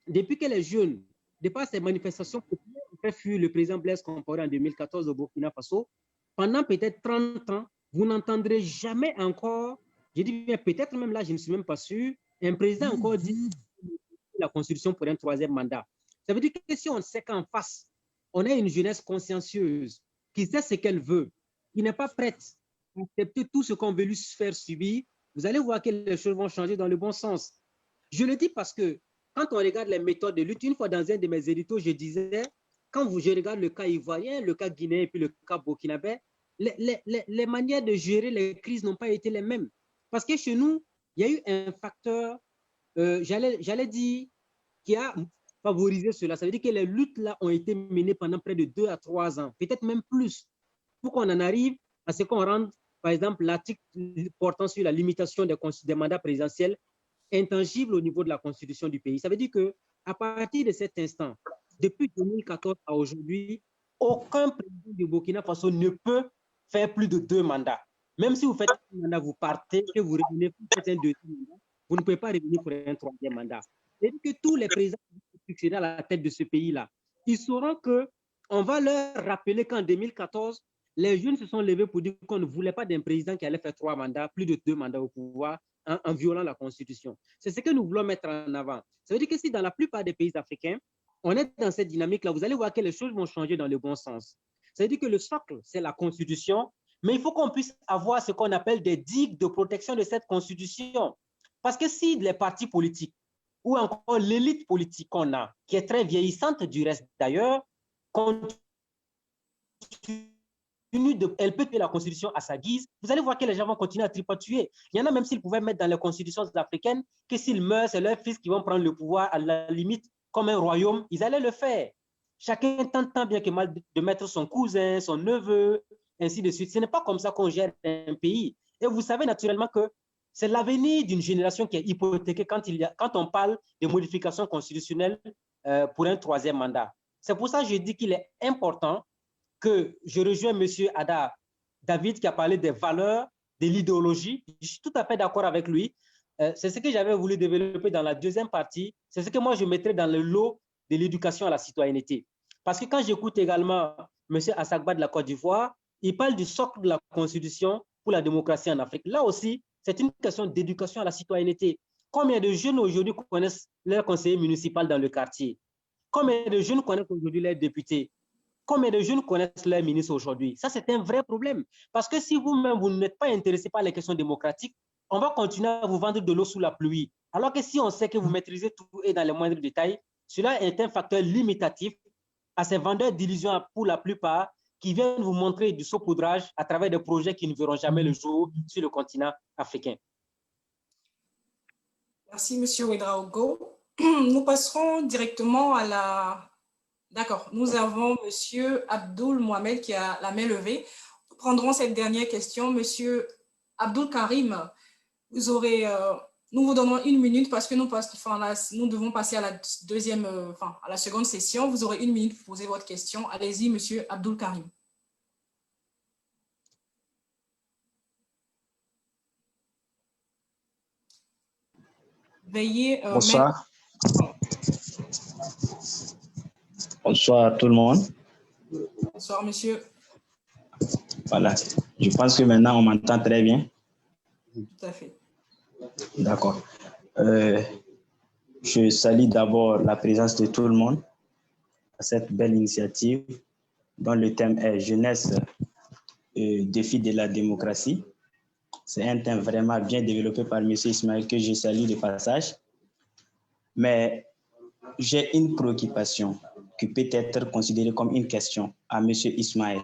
depuis que les jeunes, depuis ces manifestations populaires, ont fait fuir le président Blaise Compaoré en 2014 au Burkina Faso, pendant peut-être 30 ans, vous n'entendrez jamais encore, je dis bien peut-être même là, je ne suis même pas sûr, un président encore dit la Constitution pour un troisième mandat. Ça veut dire que si on sait qu'en face, on a une jeunesse consciencieuse qui sait ce qu'elle veut, qui n'est pas prête à accepter tout ce qu'on veut lui faire subir, vous allez voir que les choses vont changer dans le bon sens. Je le dis parce que quand on regarde les méthodes de lutte, une fois dans un de mes éditos, je disais, quand je regarde le cas ivoirien, le cas guinéen et puis le cas burkinabé, les manières de gérer les crises n'ont pas été les mêmes. Parce que chez nous, il y a eu un facteur, j'allais dire, qui a favorisé cela. Ça veut dire que les luttes là ont été menées pendant près de 2 à 3 ans, peut-être même plus, pour qu'on en arrive à ce qu'on rende, par exemple, l'article portant sur la limitation des mandats présidentiels intangible au niveau de la constitution du pays. Ça veut dire qu'à partir de cet instant, depuis 2014 à aujourd'hui, aucun président du Burkina Faso ne peut faire plus de 2 mandats. Même si vous faites un mandat, vous partez, que vous revenez, vous faites un deuxième mandat, vous ne pouvez pas revenir pour un troisième mandat. C'est-à-dire que tous les présidents qui succéderont à la tête de ce pays-là, ils sauront qu'on va leur rappeler qu'en 2014, les jeunes se sont levés pour dire qu'on ne voulait pas d'un président qui allait faire 3 mandats, plus de 2 mandats au pouvoir, en violant la Constitution. C'est ce que nous voulons mettre en avant. Ça veut dire que si dans la plupart des pays africains, on est dans cette dynamique-là, vous allez voir que les choses vont changer dans le bon sens. Ça veut dire que le socle, c'est la Constitution, mais il faut qu'on puisse avoir ce qu'on appelle des digues de protection de cette Constitution. Parce que si les partis politiques, ou encore l'élite politique qu'on a, qui est très vieillissante du reste d'ailleurs, elle peut tuer la Constitution à sa guise, vous allez voir que les gens vont continuer à tripatuer. Il y en a même s'ils pouvaient mettre dans les constitutions africaines que s'ils meurent, c'est leurs fils qui vont prendre le pouvoir à la limite comme un royaume, ils allaient le faire. Chacun tente tant bien que mal de mettre son cousin, son neveu, ainsi de suite. Ce n'est pas comme ça qu'on gère un pays. Et vous savez naturellement que c'est l'avenir d'une génération qui est hypothéquée quand on parle de modifications constitutionnelles pour un troisième mandat. C'est pour ça que je dis qu'il est important que je rejoins M. Ada David qui a parlé des valeurs, de l'idéologie. Je suis tout à fait d'accord avec lui. C'est ce que j'avais voulu développer dans la deuxième partie. C'est ce que moi je mettrais dans le lot de l'éducation à la citoyenneté. Parce que quand j'écoute également M. Assagba de la Côte d'Ivoire, il parle du socle de la Constitution pour la démocratie en Afrique. Là aussi, c'est une question d'éducation à la citoyenneté. Combien de jeunes aujourd'hui connaissent leur conseiller municipal dans le quartier? Combien de jeunes connaissent aujourd'hui leurs députés? Combien de jeunes connaissent leurs ministres aujourd'hui? Ça, c'est un vrai problème. Parce que si vous-même, vous n'êtes pas intéressé par les questions démocratiques, on va continuer à vous vendre de l'eau sous la pluie. Alors que si on sait que vous maîtrisez tout et dans les moindres détails, cela est un facteur limitatif à ces vendeurs d'illusions pour la plupart qui viennent vous montrer du saupoudrage à travers des projets qui ne verront jamais le jour sur le continent africain. Merci, M. Ouedraogo. Nous passerons directement à la... D'accord, nous avons M. Abdoul Mohamed qui a la main levée. Nous prendrons cette dernière question. M. Abdoul Karim, vous aurez... nous vous donnons 1 minute parce que nous devons passer à la à la seconde session. Vous aurez 1 minute pour poser votre question. Allez-y, M. Abdoul Karim. Veuillez... Bonsoir. Bonsoir à tout le monde. Bonsoir, monsieur. Voilà, je pense que maintenant on m'entend très bien. Tout à fait. D'accord. Je salue d'abord la présence de tout le monde à cette belle initiative dont le thème est jeunesse, défi de la démocratie. C'est un thème vraiment bien développé par M. Ismaël que je salue de passage. Mais j'ai une préoccupation qui peut être considérée comme une question à M. Ismaël.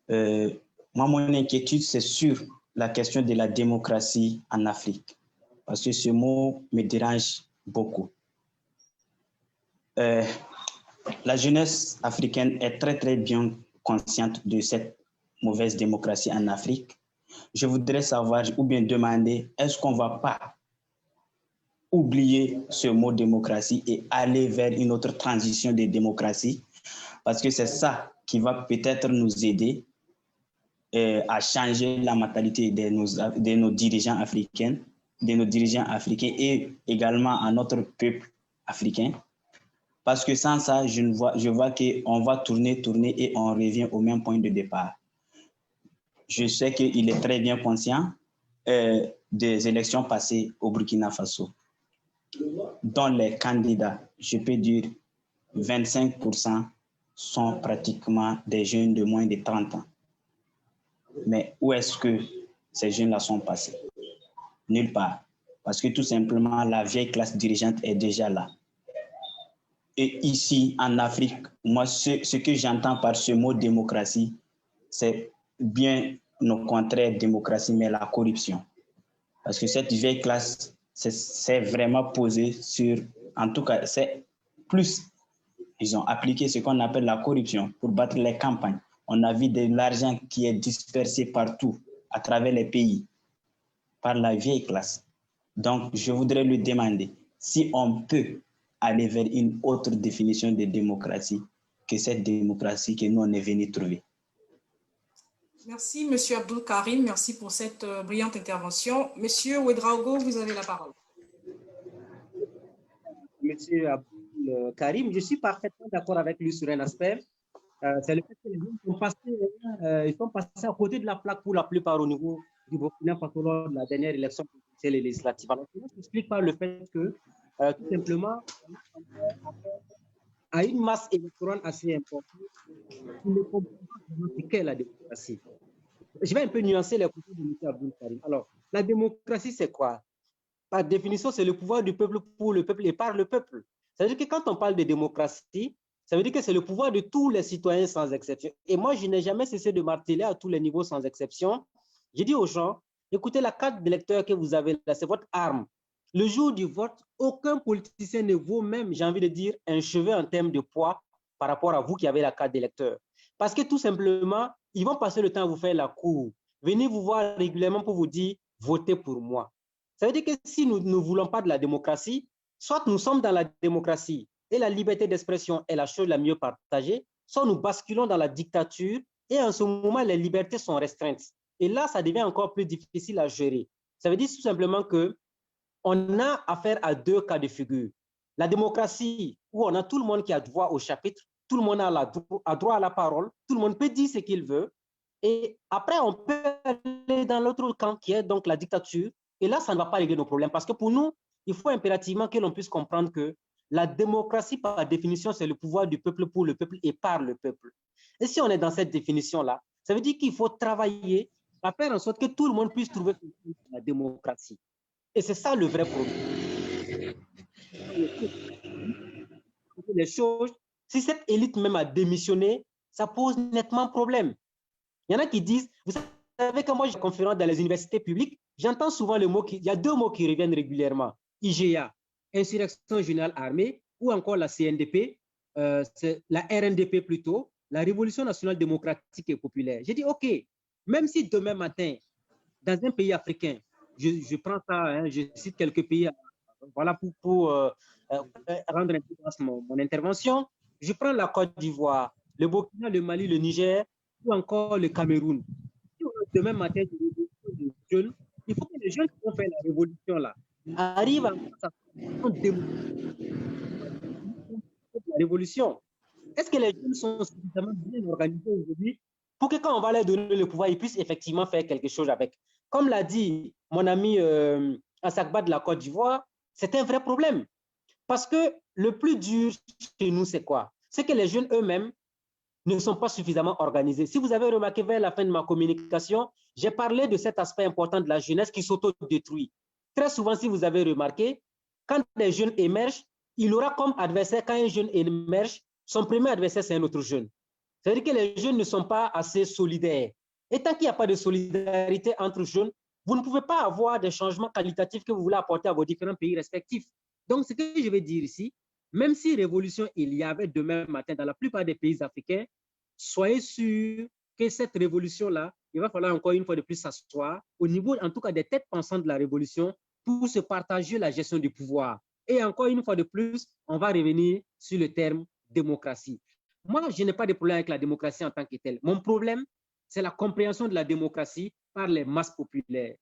Moi, mon inquiétude, c'est sur la question de la démocratie en Afrique, parce que ce mot me dérange beaucoup. La jeunesse africaine est très, très bien consciente de cette mauvaise démocratie en Afrique. Je voudrais savoir ou bien demander, est-ce qu'on ne va pas oublier ce mot démocratie et aller vers une autre transition de démocratie, parce que c'est ça qui va peut-être nous aider à changer la mentalité de nos dirigeants africains, et également à notre peuple africain. Parce que sans ça, je vois qu'on va tourner et on revient au même point de départ. Je sais qu'il est très bien conscient des élections passées au Burkina Faso, dont les candidats, je peux dire 25% sont pratiquement des jeunes de moins de 30 ans. Mais où est-ce que ces jeunes-là sont passés? Nulle part. Parce que tout simplement, la vieille classe dirigeante est déjà là. Et ici, en Afrique, moi, ce que j'entends par ce mot démocratie, c'est bien au contraire démocratie, mais la corruption. Parce que cette vieille classe, c'est vraiment posé sur, en tout cas, c'est plus, ils ont appliqué ce qu'on appelle la corruption pour battre les campagnes. On a vu de l'argent qui est dispersé partout, à travers les pays, par la vieille classe. Donc, je voudrais lui demander si on peut aller vers une autre définition de démocratie que cette démocratie que nous, on est venu trouver. Merci, Monsieur Abdul Karim. Merci pour cette brillante intervention. Monsieur Ouedraogo, vous avez la parole. Monsieur Abdul Karim, je suis parfaitement d'accord avec lui sur un aspect. C'est le fait que les gens sont passés à côté de la plaque pour la plupart au niveau du Burkina Faso lors de la dernière élection présidentielle et législative. Alors, ça s'explique par le fait que, tout simplement, à une masse électorale assez importante, qui ne comprend pas vraiment ce qu'est la démocratie. Je vais un peu nuancer les propos de M. Abdul Karim. Alors, la démocratie, c'est quoi? Par définition, c'est le pouvoir du peuple pour le peuple et par le peuple. Ça veut dire que quand on parle de démocratie, ça veut dire que c'est le pouvoir de tous les citoyens sans exception. Et moi, je n'ai jamais cessé de marteler à tous les niveaux sans exception. J'ai dit aux gens, écoutez, la carte d'électeur que vous avez là, c'est votre arme. Le jour du vote, aucun politicien ne vaut même, j'ai envie de dire, un cheveu en termes de poids par rapport à vous qui avez la carte d'électeur. Parce que tout simplement, ils vont passer le temps à vous faire la cour. Venez vous voir régulièrement pour vous dire, votez pour moi. Ça veut dire que si nous ne voulons pas de la démocratie, soit nous sommes dans la démocratie et la liberté d'expression est la chose la mieux partagée, soit nous basculons dans la dictature et en ce moment, les libertés sont restreintes. Et là, ça devient encore plus difficile à gérer. Ça veut dire tout simplement qu'on a affaire à deux cas de figure. La démocratie, où on a tout le monde qui a droit au chapitre, tout le monde a droit à la parole, tout le monde peut dire ce qu'il veut. Et après, on peut aller dans l'autre camp, qui est donc la dictature. Et là, ça ne va pas régler nos problèmes. Parce que pour nous, il faut impérativement que l'on puisse comprendre que la démocratie, par définition, c'est le pouvoir du peuple pour le peuple et par le peuple. Et si on est dans cette définition-là, ça veut dire qu'il faut travailler à faire en sorte que tout le monde puisse trouver la démocratie. Et c'est ça le vrai problème. Les choses, si cette élite même a démissionné, ça pose nettement problème. Il y en a qui disent, vous savez que moi, je conférence dans les universités publiques, j'entends souvent le mot, il y a deux mots qui reviennent régulièrement. IGA, Insurrection Générale Armée, ou encore la CNDP, c'est la RNDP plutôt, la Révolution Nationale Démocratique et Populaire. J'ai dit, OK, même si demain matin, dans un pays africain, je prends ça, hein, je cite quelques pays, voilà pour rendre un peu mon intervention, je prends la Côte d'Ivoire, le Burkina, le Mali, le Niger, ou encore le Cameroun. Si demain matin, les jeunes, il faut que les jeunes qui vont faire la révolution là arrivent à la révolution. Est-ce que les jeunes sont suffisamment bien organisés aujourd'hui pour que quand on va leur donner le pouvoir, ils puissent effectivement faire quelque chose avec? Comme l'a dit mon ami Assakba de la Côte d'Ivoire, c'est un vrai problème. Parce que le plus dur chez nous, c'est quoi? C'est que les jeunes eux-mêmes ne sont pas suffisamment organisés. Si vous avez remarqué vers la fin de ma communication, j'ai parlé de cet aspect important de la jeunesse qui s'auto-détruit. Très souvent, si vous avez remarqué, quand des jeunes émergent, il aura comme adversaire, quand un jeune émerge, son premier adversaire, c'est un autre jeune. C'est-à-dire que les jeunes ne sont pas assez solidaires. Et tant qu'il n'y a pas de solidarité entre jeunes, vous ne pouvez pas avoir des changements qualitatifs que vous voulez apporter à vos différents pays respectifs. Donc, ce que je vais dire ici, même si révolution il y avait demain matin dans la plupart des pays africains, soyez sûrs que cette révolution-là, il va falloir encore une fois de plus s'asseoir au niveau, en tout cas, des têtes pensantes de la révolution pour se partager la gestion du pouvoir. Et encore une fois de plus, on va revenir sur le terme démocratie. Moi, je n'ai pas de problème avec la démocratie en tant que telle. Mon problème, c'est la compréhension de la démocratie par les masses populaires,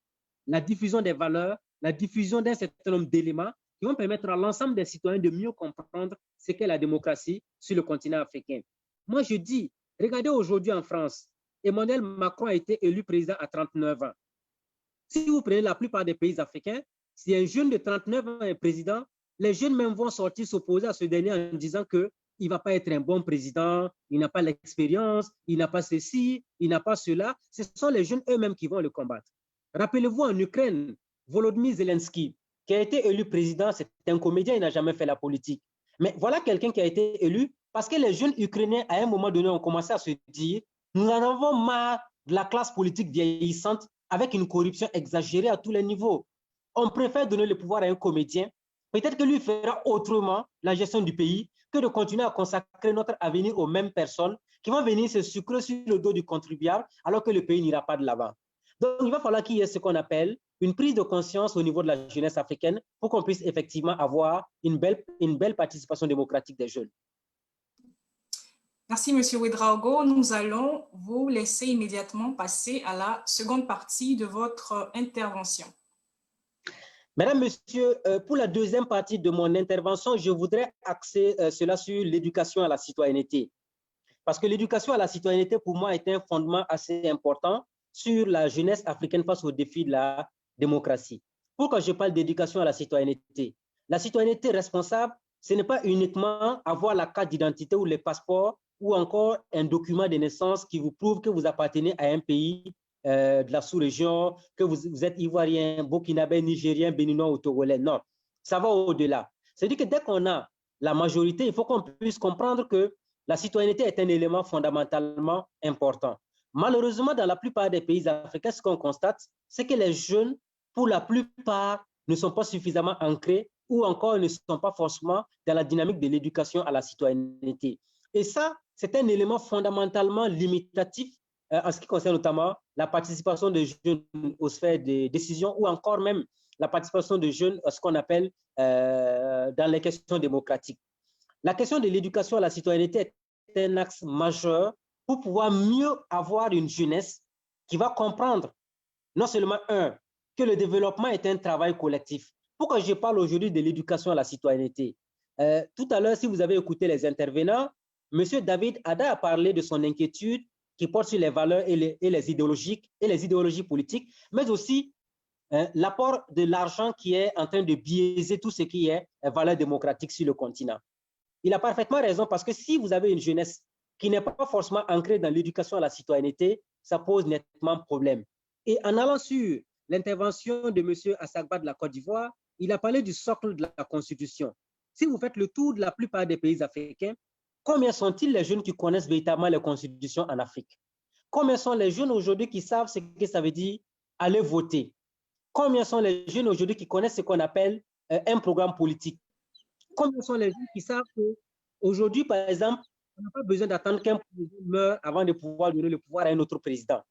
la diffusion des valeurs, la diffusion d'un certain nombre d'éléments qui vont permettre à l'ensemble des citoyens de mieux comprendre ce qu'est la démocratie sur le continent africain. Moi, je dis, regardez aujourd'hui en France, Emmanuel Macron a été élu président à 39 ans. Si vous prenez la plupart des pays africains, si un jeune de 39 ans est président, les jeunes même vont sortir s'opposer à ce dernier en disant qu'il ne va pas être un bon président, il n'a pas l'expérience, il n'a pas ceci, il n'a pas cela. Ce sont les jeunes eux-mêmes qui vont le combattre. Rappelez-vous en Ukraine, Volodymyr Zelensky, qui a été élu président, c'est un comédien, il n'a jamais fait la politique. Mais voilà quelqu'un qui a été élu parce que les jeunes Ukrainiens, à un moment donné, ont commencé à se dire « Nous en avons marre de la classe politique vieillissante avec une corruption exagérée à tous les niveaux. On préfère donner le pouvoir à un comédien. Peut-être que lui fera autrement la gestion du pays que de continuer à consacrer notre avenir aux mêmes personnes qui vont venir se sucrer sur le dos du contribuable alors que le pays n'ira pas de l'avant. » Donc, il va falloir qu'il y ait ce qu'on appelle une prise de conscience au niveau de la jeunesse africaine pour qu'on puisse effectivement avoir une belle participation démocratique des jeunes. Merci, M. Ouedraogo. Nous allons vous laisser immédiatement passer à la seconde partie de votre intervention. Mesdames, Messieurs, pour la deuxième partie de mon intervention, je voudrais axer cela sur l'éducation à la citoyenneté. Parce que l'éducation à la citoyenneté, pour moi, est un fondement assez important sur la jeunesse africaine face aux défis de la démocratie. Pourquoi je parle d'éducation à la citoyenneté? La citoyenneté responsable, ce n'est pas uniquement avoir la carte d'identité ou le passeport ou encore un document de naissance qui vous prouve que vous appartenez à un pays de la sous-région, que vous êtes ivoirien, burkinabé, nigérien, béninois ou togolais. Non, ça va au-delà. C'est-à-dire que dès qu'on a la majorité, il faut qu'on puisse comprendre que la citoyenneté est un élément fondamentalement important. Malheureusement, dans la plupart des pays africains, ce qu'on constate, c'est que les jeunes, pour la plupart, ne sont pas suffisamment ancrés ou encore ne sont pas forcément dans la dynamique de l'éducation à la citoyenneté. Et ça, c'est un élément fondamentalement limitatif en ce qui concerne notamment la participation des jeunes aux sphères de décision ou encore même la participation des jeunes à ce qu'on appelle dans les questions démocratiques. La question de l'éducation à la citoyenneté est un axe majeur pour pouvoir mieux avoir une jeunesse qui va comprendre non seulement que le développement est un travail collectif. Pourquoi je parle aujourd'hui de l'éducation à la citoyenneté? Tout à l'heure, si vous avez écouté les intervenants, M. David Ada a parlé de son inquiétude qui porte sur les valeurs et les idéologies politiques, mais aussi l'apport de l'argent qui est en train de biaiser tout ce qui est valeurs démocratiques sur le continent. Il a parfaitement raison parce que si vous avez une jeunesse qui n'est pas forcément ancrée dans l'éducation à la citoyenneté, ça pose nettement problème. Et en allant sur l'intervention de M. Assagba de la Côte d'Ivoire, il a parlé du socle de la Constitution. Si vous faites le tour de la plupart des pays africains, combien sont-ils les jeunes qui connaissent véritablement les constitutions en Afrique? Combien sont les jeunes aujourd'hui qui savent ce que ça veut dire aller voter? Combien sont les jeunes aujourd'hui qui connaissent ce qu'on appelle un programme politique? Combien sont les jeunes qui savent qu'aujourd'hui, par exemple, on n'a pas besoin d'attendre qu'un président meure avant de pouvoir donner le pouvoir à un autre président?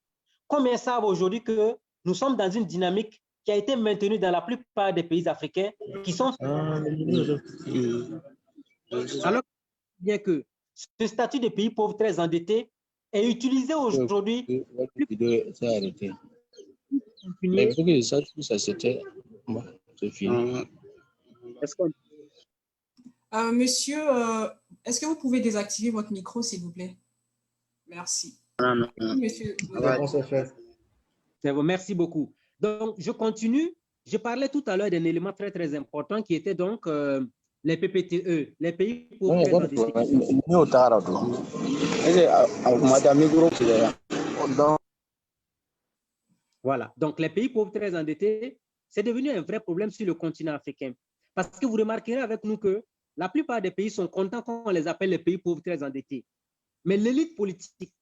Combien savent aujourd'hui que nous sommes dans une dynamique qui a été maintenue dans la plupart des pays africains qui sont... Alors, bien que ce statut de pays pauvres très endettés est utilisé aujourd'hui. Monsieur, est-ce que vous pouvez désactiver votre micro, s'il vous plaît? Merci. Monsieur. Merci beaucoup. Donc, je continue. Je parlais tout à l'heure d'un élément très, très important qui était donc les PPTE, les pays pauvres. Voilà. Donc, les pays pauvres très endettés, c'est devenu un vrai problème sur le continent africain. Parce que vous remarquerez avec nous que la plupart des pays sont contents quand on les appelle les pays pauvres très endettés. Mais l'élite politique,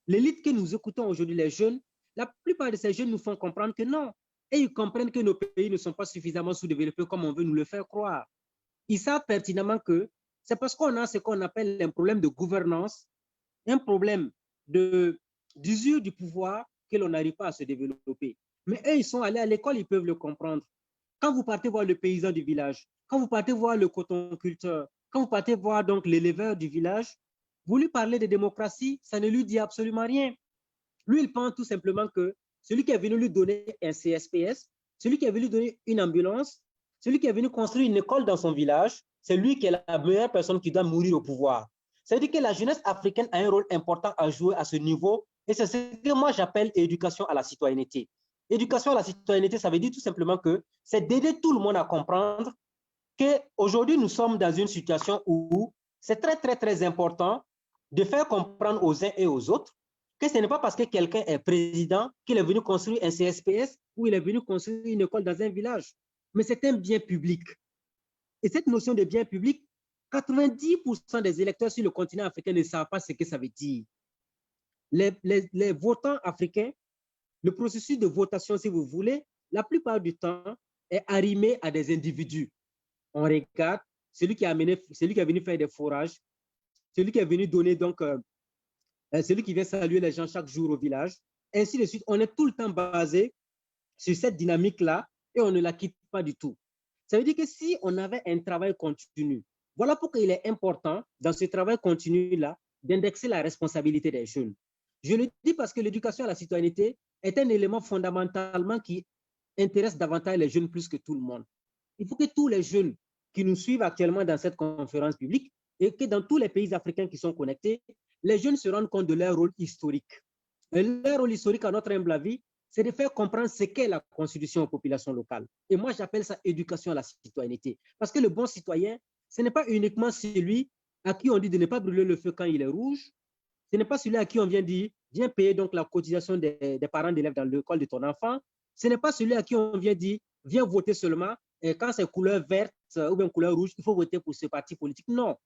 l'élite que nous écoutons aujourd'hui, les jeunes, la plupart de ces jeunes nous font comprendre que non. Et ils comprennent que nos pays ne sont pas suffisamment sous-développés comme on veut nous le faire croire. Ils savent pertinemment que c'est parce qu'on a ce qu'on appelle un problème de gouvernance, un problème d'usure du pouvoir que l'on n'arrive pas à se développer. Mais eux, ils sont allés à l'école, ils peuvent le comprendre. Quand vous partez voir le paysan du village, quand vous partez voir le cotonculteur, quand vous partez voir donc l'éleveur du village, vous lui parlez de démocratie, ça ne lui dit absolument rien. Lui, il pense tout simplement que celui qui est venu lui donner un CSPS, celui qui est venu lui donner une ambulance, celui qui est venu construire une école dans son village, c'est lui qui est la meilleure personne qui doit mourir au pouvoir. Ça veut dire que la jeunesse africaine a un rôle important à jouer à ce niveau, et c'est ce que moi j'appelle éducation à la citoyenneté. Éducation à la citoyenneté, ça veut dire tout simplement que c'est d'aider tout le monde à comprendre qu'aujourd'hui, nous sommes dans une situation où c'est très, très, très important de faire comprendre aux uns et aux autres que ce n'est pas parce que quelqu'un est président qu'il est venu construire un CSPS ou il est venu construire une école dans un village, mais c'est un bien public. Et cette notion de bien public, 90% des électeurs sur le continent africain ne savent pas ce que ça veut dire. Les votants africains, le processus de votation, si vous voulez, la plupart du temps est arrimé à des individus. On regarde celui qui est venu faire des forages, celui qui est venu donner donc, celui qui vient saluer les gens chaque jour au village, ainsi de suite. On est tout le temps basé sur cette dynamique-là et on ne la quitte pas du tout. Ça veut dire que si on avait un travail continu, voilà pourquoi il est important dans ce travail continu-là d'indexer la responsabilité des jeunes. Je le dis parce que l'éducation à la citoyenneté est un élément fondamentalement qui intéresse davantage les jeunes plus que tout le monde. Il faut que tous les jeunes qui nous suivent actuellement dans cette conférence publique et que dans tous les pays africains qui sont connectés, les jeunes se rendent compte de leur rôle historique. Et leur rôle historique, à notre humble avis, c'est de faire comprendre ce qu'est la Constitution aux populations locales. Et moi, j'appelle ça éducation à la citoyenneté. Parce que le bon citoyen, ce n'est pas uniquement celui à qui on dit de ne pas brûler le feu quand il est rouge. Ce n'est pas celui à qui on vient dire, viens payer donc la cotisation des parents d'élèves dans l'école de ton enfant. Ce n'est pas celui à qui on vient dire, viens voter seulement. Et quand c'est couleur verte ou bien couleur rouge, il faut voter pour ce parti politique. Non.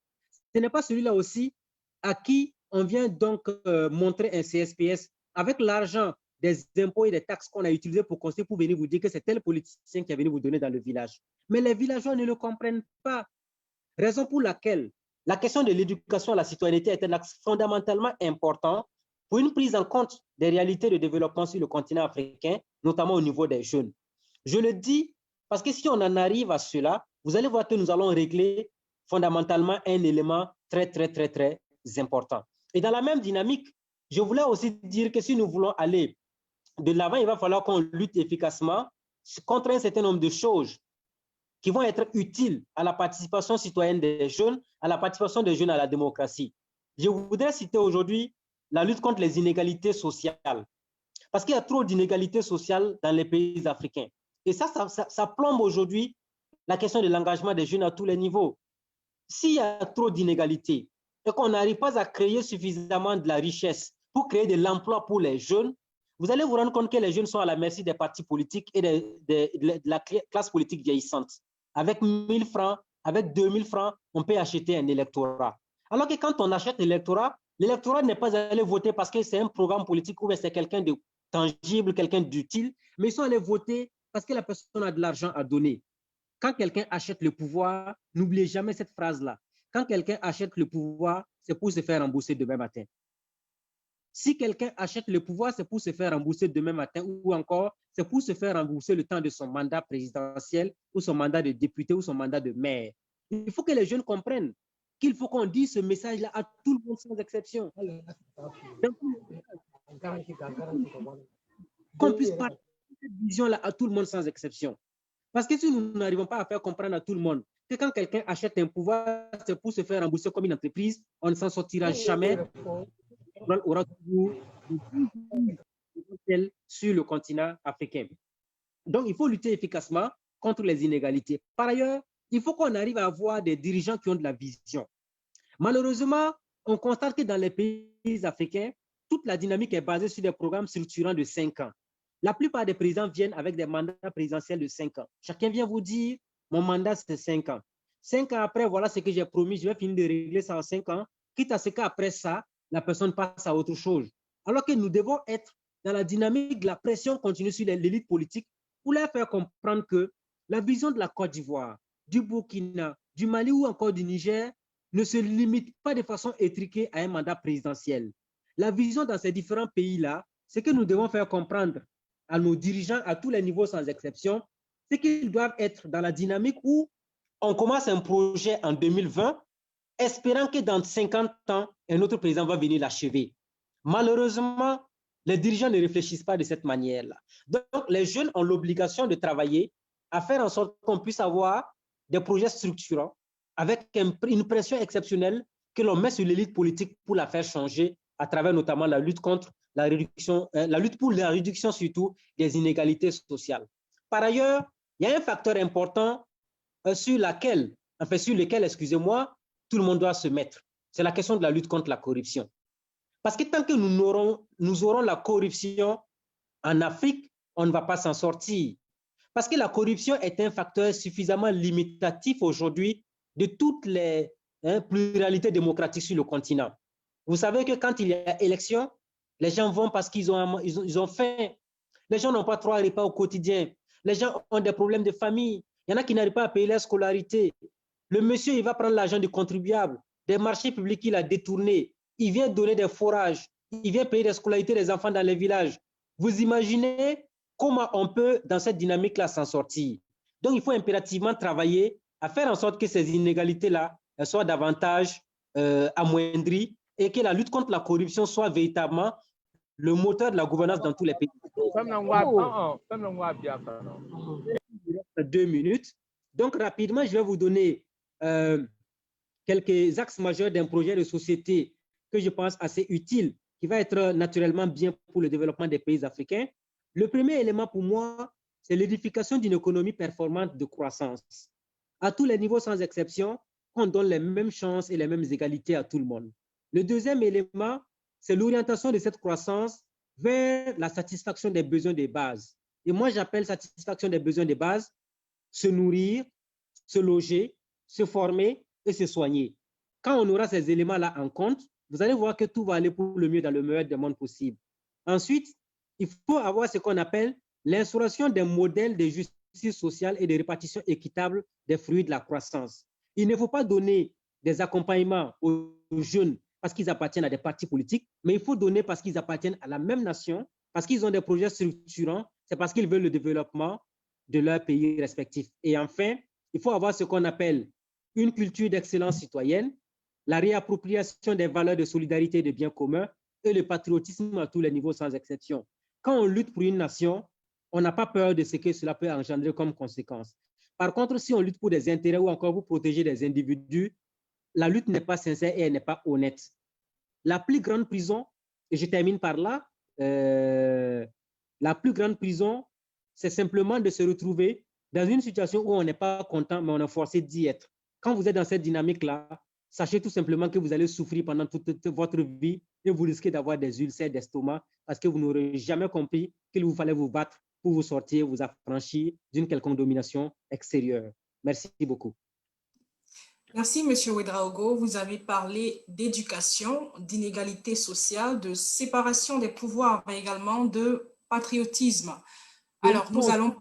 Ce n'est pas celui-là aussi à qui on vient donc montrer un CSPS avec l'argent des impôts et des taxes qu'on a utilisés pour construire, pour venir vous dire que c'est tel politicien qui est venu vous donner dans le village. Mais les villageois ne le comprennent pas. Raison pour laquelle la question de l'éducation à la citoyenneté est un axe fondamentalement important pour une prise en compte des réalités de développement sur le continent africain, notamment au niveau des jeunes. Je le dis parce que si on en arrive à cela, vous allez voir que nous allons régler fondamentalement un élément très, très, très, très important. Et dans la même dynamique, je voulais aussi dire que si nous voulons aller de l'avant, il va falloir qu'on lutte efficacement contre un certain nombre de choses qui vont être utiles à la participation citoyenne des jeunes, à la participation des jeunes à la démocratie. Je voudrais citer aujourd'hui la lutte contre les inégalités sociales, parce qu'il y a trop d'inégalités sociales dans les pays africains. Et ça plombe aujourd'hui la question de l'engagement des jeunes à tous les niveaux. S'il y a trop d'inégalités et qu'on n'arrive pas à créer suffisamment de la richesse pour créer de l'emploi pour les jeunes, vous allez vous rendre compte que les jeunes sont à la merci des partis politiques et de la classe politique vieillissante. Avec 1 000 francs, avec 2 000 francs, on peut acheter un électorat. Alors que quand on achète l'électorat n'est pas allé voter parce que c'est un programme politique ou c'est quelqu'un de tangible, quelqu'un d'utile, mais ils sont allés voter parce que la personne a de l'argent à donner. Quand quelqu'un achète le pouvoir, n'oubliez jamais cette phrase-là. Quand quelqu'un achète le pouvoir, c'est pour se faire rembourser demain matin. Si quelqu'un achète le pouvoir, c'est pour se faire rembourser demain matin ou encore, c'est pour se faire rembourser le temps de son mandat présidentiel ou son mandat de député ou son mandat de maire. Il faut que les jeunes comprennent qu'il faut qu'on dise ce message-là à tout le monde sans exception. Qu'on puisse parler de cette vision-là à tout le monde sans exception. Parce que si nous n'arrivons pas à faire comprendre à tout le monde que quand quelqu'un achète un pouvoir, c'est pour se faire rembourser comme une entreprise, on ne s'en sortira jamais. On aura toujours sur le continent africain. Donc, il faut lutter efficacement contre les inégalités. Par ailleurs, il faut qu'on arrive à avoir des dirigeants qui ont de la vision. Malheureusement, on constate que dans les pays africains, toute la dynamique est basée sur des programmes structurants de 5 ans. La plupart des présidents viennent avec des mandats présidentiels de 5 ans. Chacun vient vous dire, mon mandat, c'est 5 ans. 5 ans après, voilà ce que j'ai promis, je vais finir de régler ça en 5 ans, quitte à ce qu'après ça, la personne passe à autre chose. Alors que nous devons être dans la dynamique de la pression continue sur l'élite politique pour leur faire comprendre que la vision de la Côte d'Ivoire, du Burkina, du Mali ou encore du Niger ne se limite pas de façon étriquée à un mandat présidentiel. La vision dans ces différents pays-là, c'est que nous devons faire comprendre à nos dirigeants à tous les niveaux sans exception, c'est qu'ils doivent être dans la dynamique où on commence un projet en 2020, espérant que dans 50 ans, un autre président va venir l'achever. Malheureusement, Les dirigeants ne réfléchissent pas de cette manière-là. Donc, les jeunes ont l'obligation de travailler à faire en sorte qu'on puisse avoir des projets structurants avec une pression exceptionnelle que l'on met sur l'élite politique pour la faire changer à travers notamment la lutte contre la réduction, la lutte pour la réduction surtout des inégalités sociales. Par ailleurs, il y a un facteur important sur lequel, excusez-moi, tout le monde doit se mettre. C'est la question de la lutte contre la corruption. Parce que tant que nous aurons la corruption en Afrique, on ne va pas s'en sortir. Parce que la corruption est un facteur suffisamment limitatif aujourd'hui de toutes les pluralités démocratiques sur le continent. Vous savez que quand il y a élection, les gens vont parce qu'ils ont faim. Les gens n'ont pas 3 repas au quotidien. Les gens ont des problèmes de famille. Il y en a qui n'arrivent pas à payer leur scolarité. Le monsieur, il va prendre l'argent du contribuable, des marchés publics qu'il a détournés. Il vient donner des forages. Il vient payer les scolarités des enfants dans les villages. Vous imaginez comment on peut, dans cette dynamique-là, s'en sortir? Donc, il faut impérativement travailler à faire en sorte que ces inégalités-là soient davantage amoindries et que la lutte contre la corruption soit véritablement le moteur de la gouvernance dans tous les pays. 2 minutes. Donc, rapidement, je vais vous donner quelques axes majeurs d'un projet de société que je pense assez utile, qui va être naturellement bien pour le développement des pays africains. Le premier élément pour moi, c'est l'édification d'une économie performante de croissance. À tous les niveaux sans exception, qu'on donne les mêmes chances et les mêmes égalités à tout le monde. Le deuxième élément, c'est l'orientation de cette croissance vers la satisfaction des besoins de base. Et moi, j'appelle satisfaction des besoins de base se nourrir, se loger, se former et se soigner. Quand on aura ces éléments-là en compte, vous allez voir que tout va aller pour le mieux dans le meilleur des mondes possibles. Ensuite, il faut avoir ce qu'on appelle l'instauration d'un modèle de justice sociale et de répartition équitable des fruits de la croissance. Il ne faut pas donner des accompagnements aux jeunes parce qu'ils appartiennent à des partis politiques, mais il faut donner parce qu'ils appartiennent à la même nation, parce qu'ils ont des projets structurants, c'est parce qu'ils veulent le développement de leur pays respectif. Et enfin, il faut avoir ce qu'on appelle une culture d'excellence citoyenne, la réappropriation des valeurs de solidarité et de biens communs et le patriotisme à tous les niveaux sans exception. Quand on lutte pour une nation, on n'a pas peur de ce que cela peut engendrer comme conséquence. Par contre, si on lutte pour des intérêts ou encore pour protéger des individus, la lutte n'est pas sincère et elle n'est pas honnête. La plus grande prison, et je termine par là, la plus grande prison, c'est simplement de se retrouver dans une situation où on n'est pas content, mais on est forcé d'y être. Quand vous êtes dans cette dynamique-là, sachez tout simplement que vous allez souffrir pendant toute votre vie et vous risquez d'avoir des ulcères d'estomac parce que vous n'aurez jamais compris qu'il vous fallait vous battre pour vous sortir, vous affranchir d'une quelconque domination extérieure. Merci beaucoup. Merci, M. Ouedraogo. Vous avez parlé d'éducation, d'inégalité sociale, de séparation des pouvoirs, mais également de patriotisme. Alors, nous allons...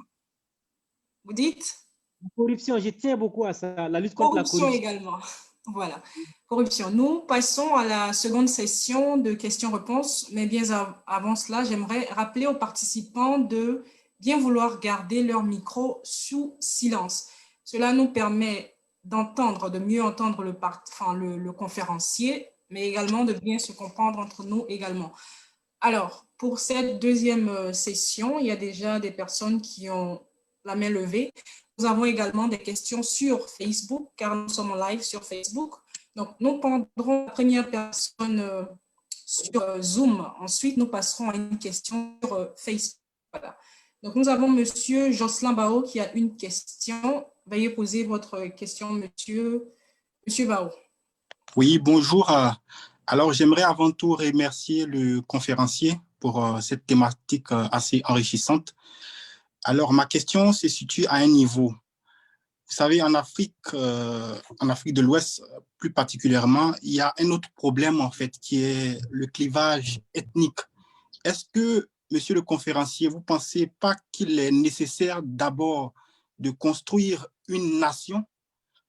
Vous dites? La corruption, je tiens beaucoup à ça, la lutte contre la corruption. Également. Voilà, corruption. Nous passons à la seconde session de questions-réponses, mais bien avant cela, j'aimerais rappeler aux participants de bien vouloir garder leur micro sous silence. Cela nous permet d'entendre, de mieux entendre le conférencier, mais également de bien se comprendre entre nous également. Alors, pour cette deuxième session, il y a déjà des personnes qui ont la main levée. Nous avons également des questions sur Facebook, car nous sommes en live sur Facebook. Donc, nous prendrons la première personne sur Zoom. Ensuite, nous passerons à une question sur Facebook. Voilà. Donc, nous avons M. Jocelyn Bao qui a une question. Veuillez poser votre question, Monsieur Bao. Oui, bonjour. Alors, j'aimerais avant tout remercier le conférencier pour cette thématique assez enrichissante. Alors, ma question se situe à un niveau. Vous savez, en Afrique de l'Ouest, plus particulièrement, il y a un autre problème, en fait, qui est le clivage ethnique. Est-ce que, monsieur le conférencier, vous ne pensez pas qu'il est nécessaire d'abord de construire une nation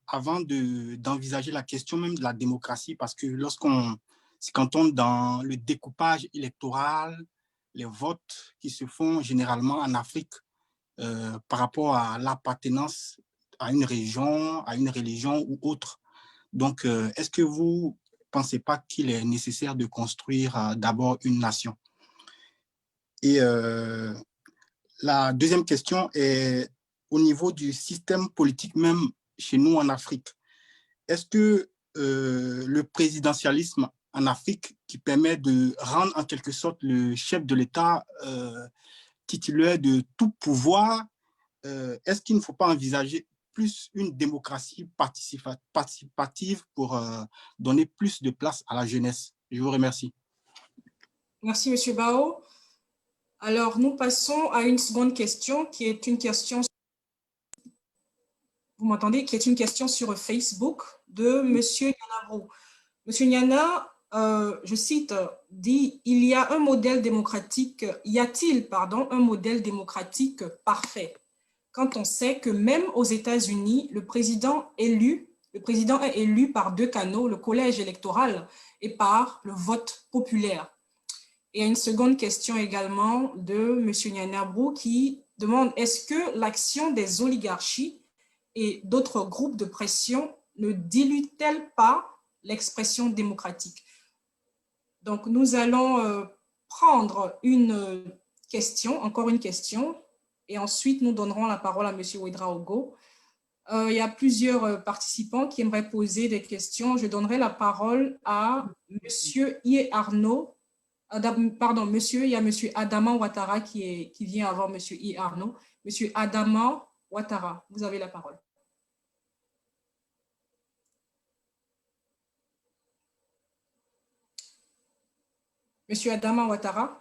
avant d'envisager la question même de la démocratie? Parce que lorsqu'on se cantonne dans le découpage électoral, les votes qui se font généralement en Afrique, par rapport à l'appartenance à une région, à une religion ou autre. Donc, est-ce que vous ne pensez pas qu'il est nécessaire de construire d'abord une nation? Et la deuxième question est au niveau du système politique même chez nous en Afrique. Est-ce que le présidentialisme en Afrique qui permet de rendre en quelque sorte le chef de l'État titulaire de tout pouvoir, est-ce qu'il ne faut pas envisager plus une démocratie participative pour donner plus de place à la jeunesse? Je vous remercie. Merci, M. Bao. Alors, nous passons à une seconde question qui est une question, vous m'entendez, qui est une question sur Facebook de M. Nyana. M. Nyana, je cite, dit « Il y a un modèle démocratique, y a-t-il, pardon, un modèle démocratique parfait ?» Quand on sait que même aux États-Unis, le président est élu par deux canaux, le collège électoral et par le vote populaire. Et il y a une seconde question également de M. Nyanabrou qui demande « Est-ce que l'action des oligarchies et d'autres groupes de pression ne dilue-t-elle pas l'expression démocratique ?» Donc, nous allons prendre une question, encore une question, et ensuite nous donnerons la parole à M. Ouedraogo. Il y a plusieurs participants qui aimeraient poser des questions. Je donnerai la parole à M. Ié Arnaud. Pardon, monsieur, il y a M. Adama Ouattara qui vient avant M. Ié Arnaud. M. Adama Ouattara, vous avez la parole. Monsieur Adama Ouattara.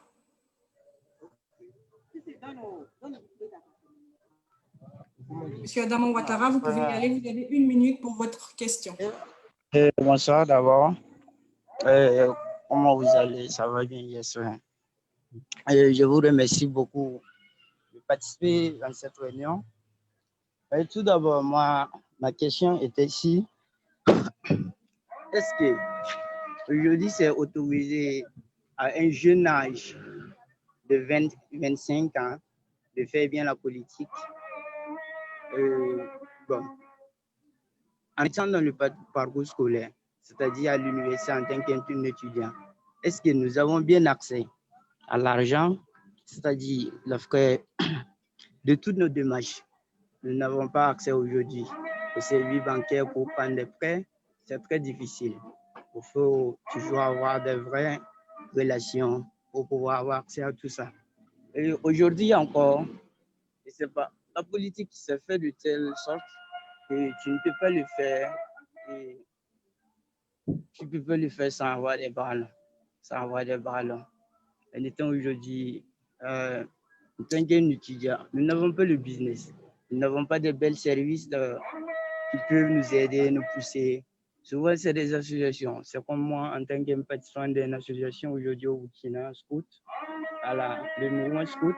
Monsieur Adama Ouattara, vous pouvez y aller, vous avez 1 minute pour votre question. Bonsoir d'abord. Comment vous allez? Ça va bien, yes. Je vous remercie beaucoup de participer dans cette réunion. Tout d'abord, ma question était ici. Est-ce que aujourd'hui c'est autorisé à un jeune âge de 20-25 ans de faire bien la politique? Bon, en étant dans le parcours scolaire, c'est-à-dire à l'université en tant qu'étudiant, est-ce que nous avons bien accès à l'argent, c'est-à-dire les frais de toutes nos démarches? Nous n'avons pas accès aujourd'hui au service bancaire pour prendre des prêts, c'est très difficile. Il faut toujours avoir de vraies relations pour pouvoir avoir accès à tout ça. Et aujourd'hui encore, je ne sais pas, la politique se fait de telle sorte que tu ne peux pas le faire. Et tu peux le faire sans avoir des ballons. Sans avoir des ballons. En étant aujourd'hui, en tant qu'étudiant, nous n'avons pas le business. Nous n'avons pas de bels services qui peuvent nous aider, nous pousser. Souvent, c'est des associations. C'est comme moi, en tant que participant d'une association aujourd'hui au Burkina, Scout, le mouvement Scout,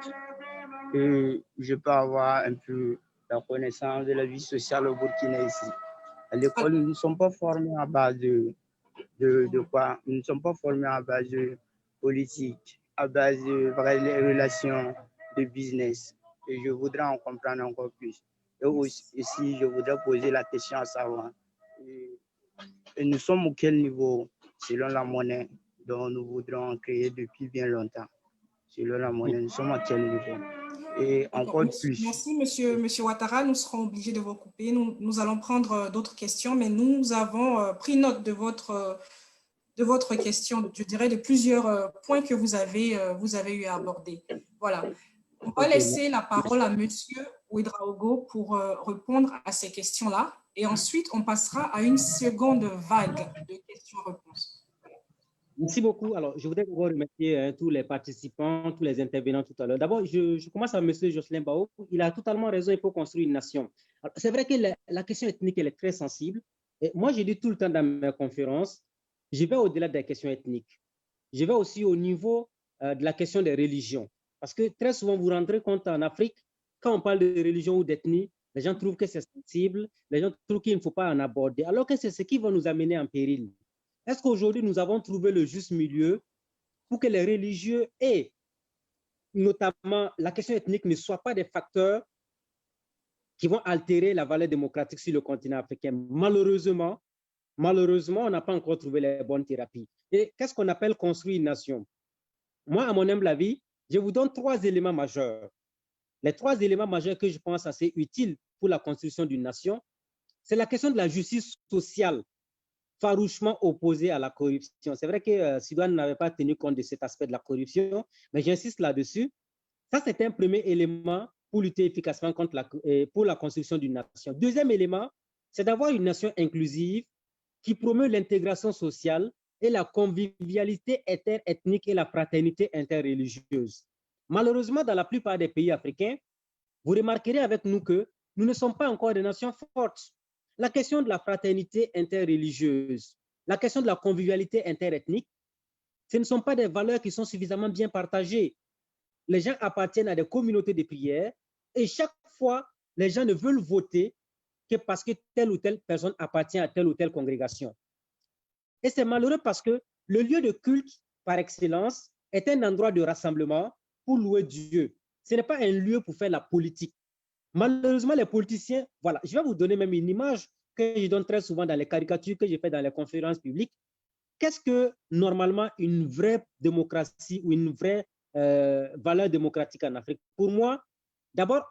que je peux avoir un peu la connaissance de la vie sociale au Burkina ici. À l'école, nous ne sommes pas formés à base de quoi? Nous ne sommes pas formés à base de politique, à base de vraies relations, de business. Et je voudrais en comprendre encore plus. Et aussi, je voudrais poser la question à savoir, et nous sommes au quel niveau selon la monnaie dont nous voudrons créer depuis bien longtemps? Selon la monnaie, nous sommes à quel niveau? Et encore plus. Merci, monsieur Ouattara. Nous serons obligés de vous couper. Nous allons prendre d'autres questions, mais nous avons pris note de votre question, je dirais, de plusieurs points que vous avez eu à aborder. Voilà. On va laisser la parole à monsieur Ouedraogo pour répondre à ces questions-là. Et ensuite, on passera à une seconde vague de questions-réponses. Merci beaucoup. Alors, je voudrais d'abord remercier tous les participants, tous les intervenants tout à l'heure. D'abord, je commence à M. Jocelyn Bao. Il a totalement raison, il faut construire une nation. C'est vrai que la question ethnique, elle est très sensible. Et moi, je dis tout le temps dans mes conférences, je vais au-delà des questions ethniques. Je vais aussi au niveau de la question des religions. Parce que très souvent, vous vous rendrez compte en Afrique, quand on parle de religion ou d'ethnie, les gens trouvent que c'est sensible, les gens trouvent qu'il ne faut pas en aborder, alors que c'est ce qui va nous amener en péril. Est-ce qu'aujourd'hui, nous avons trouvé le juste milieu pour que les religieux et notamment la question ethnique ne soient pas des facteurs qui vont altérer la valeur démocratique sur le continent africain? Malheureusement, on n'a pas encore trouvé les bonnes thérapies. Et qu'est-ce qu'on appelle construire une nation? Moi, à mon humble avis, Je vous donne 3 éléments majeurs. Les 3 éléments majeurs que je pense assez utiles pour la construction d'une nation, c'est la question de la justice sociale, farouchement opposée à la corruption. C'est vrai que Sidoine n'avait pas tenu compte de cet aspect de la corruption, mais j'insiste là-dessus. Ça, c'est un premier élément pour lutter efficacement pour la construction d'une nation. Deuxième élément, c'est d'avoir une nation inclusive qui promeut l'intégration sociale et la convivialité interethnique et la fraternité interreligieuse. Malheureusement, dans la plupart des pays africains, vous remarquerez avec nous que nous ne sommes pas encore des nations fortes. La question de la fraternité interreligieuse, la question de la convivialité interethnique, ce ne sont pas des valeurs qui sont suffisamment bien partagées. Les gens appartiennent à des communautés de prière et chaque fois, les gens ne veulent voter que parce que telle ou telle personne appartient à telle ou telle congrégation. Et c'est malheureux parce que le lieu de culte, par excellence, est un endroit de rassemblement pour louer Dieu. Ce n'est pas un lieu pour faire la politique. Malheureusement, les politiciens, voilà, je vais vous donner même une image que je donne très souvent dans les caricatures que je fais dans les conférences publiques. Qu'est-ce que, normalement, une vraie démocratie ou une vraie valeur démocratique en Afrique? Pour moi, d'abord,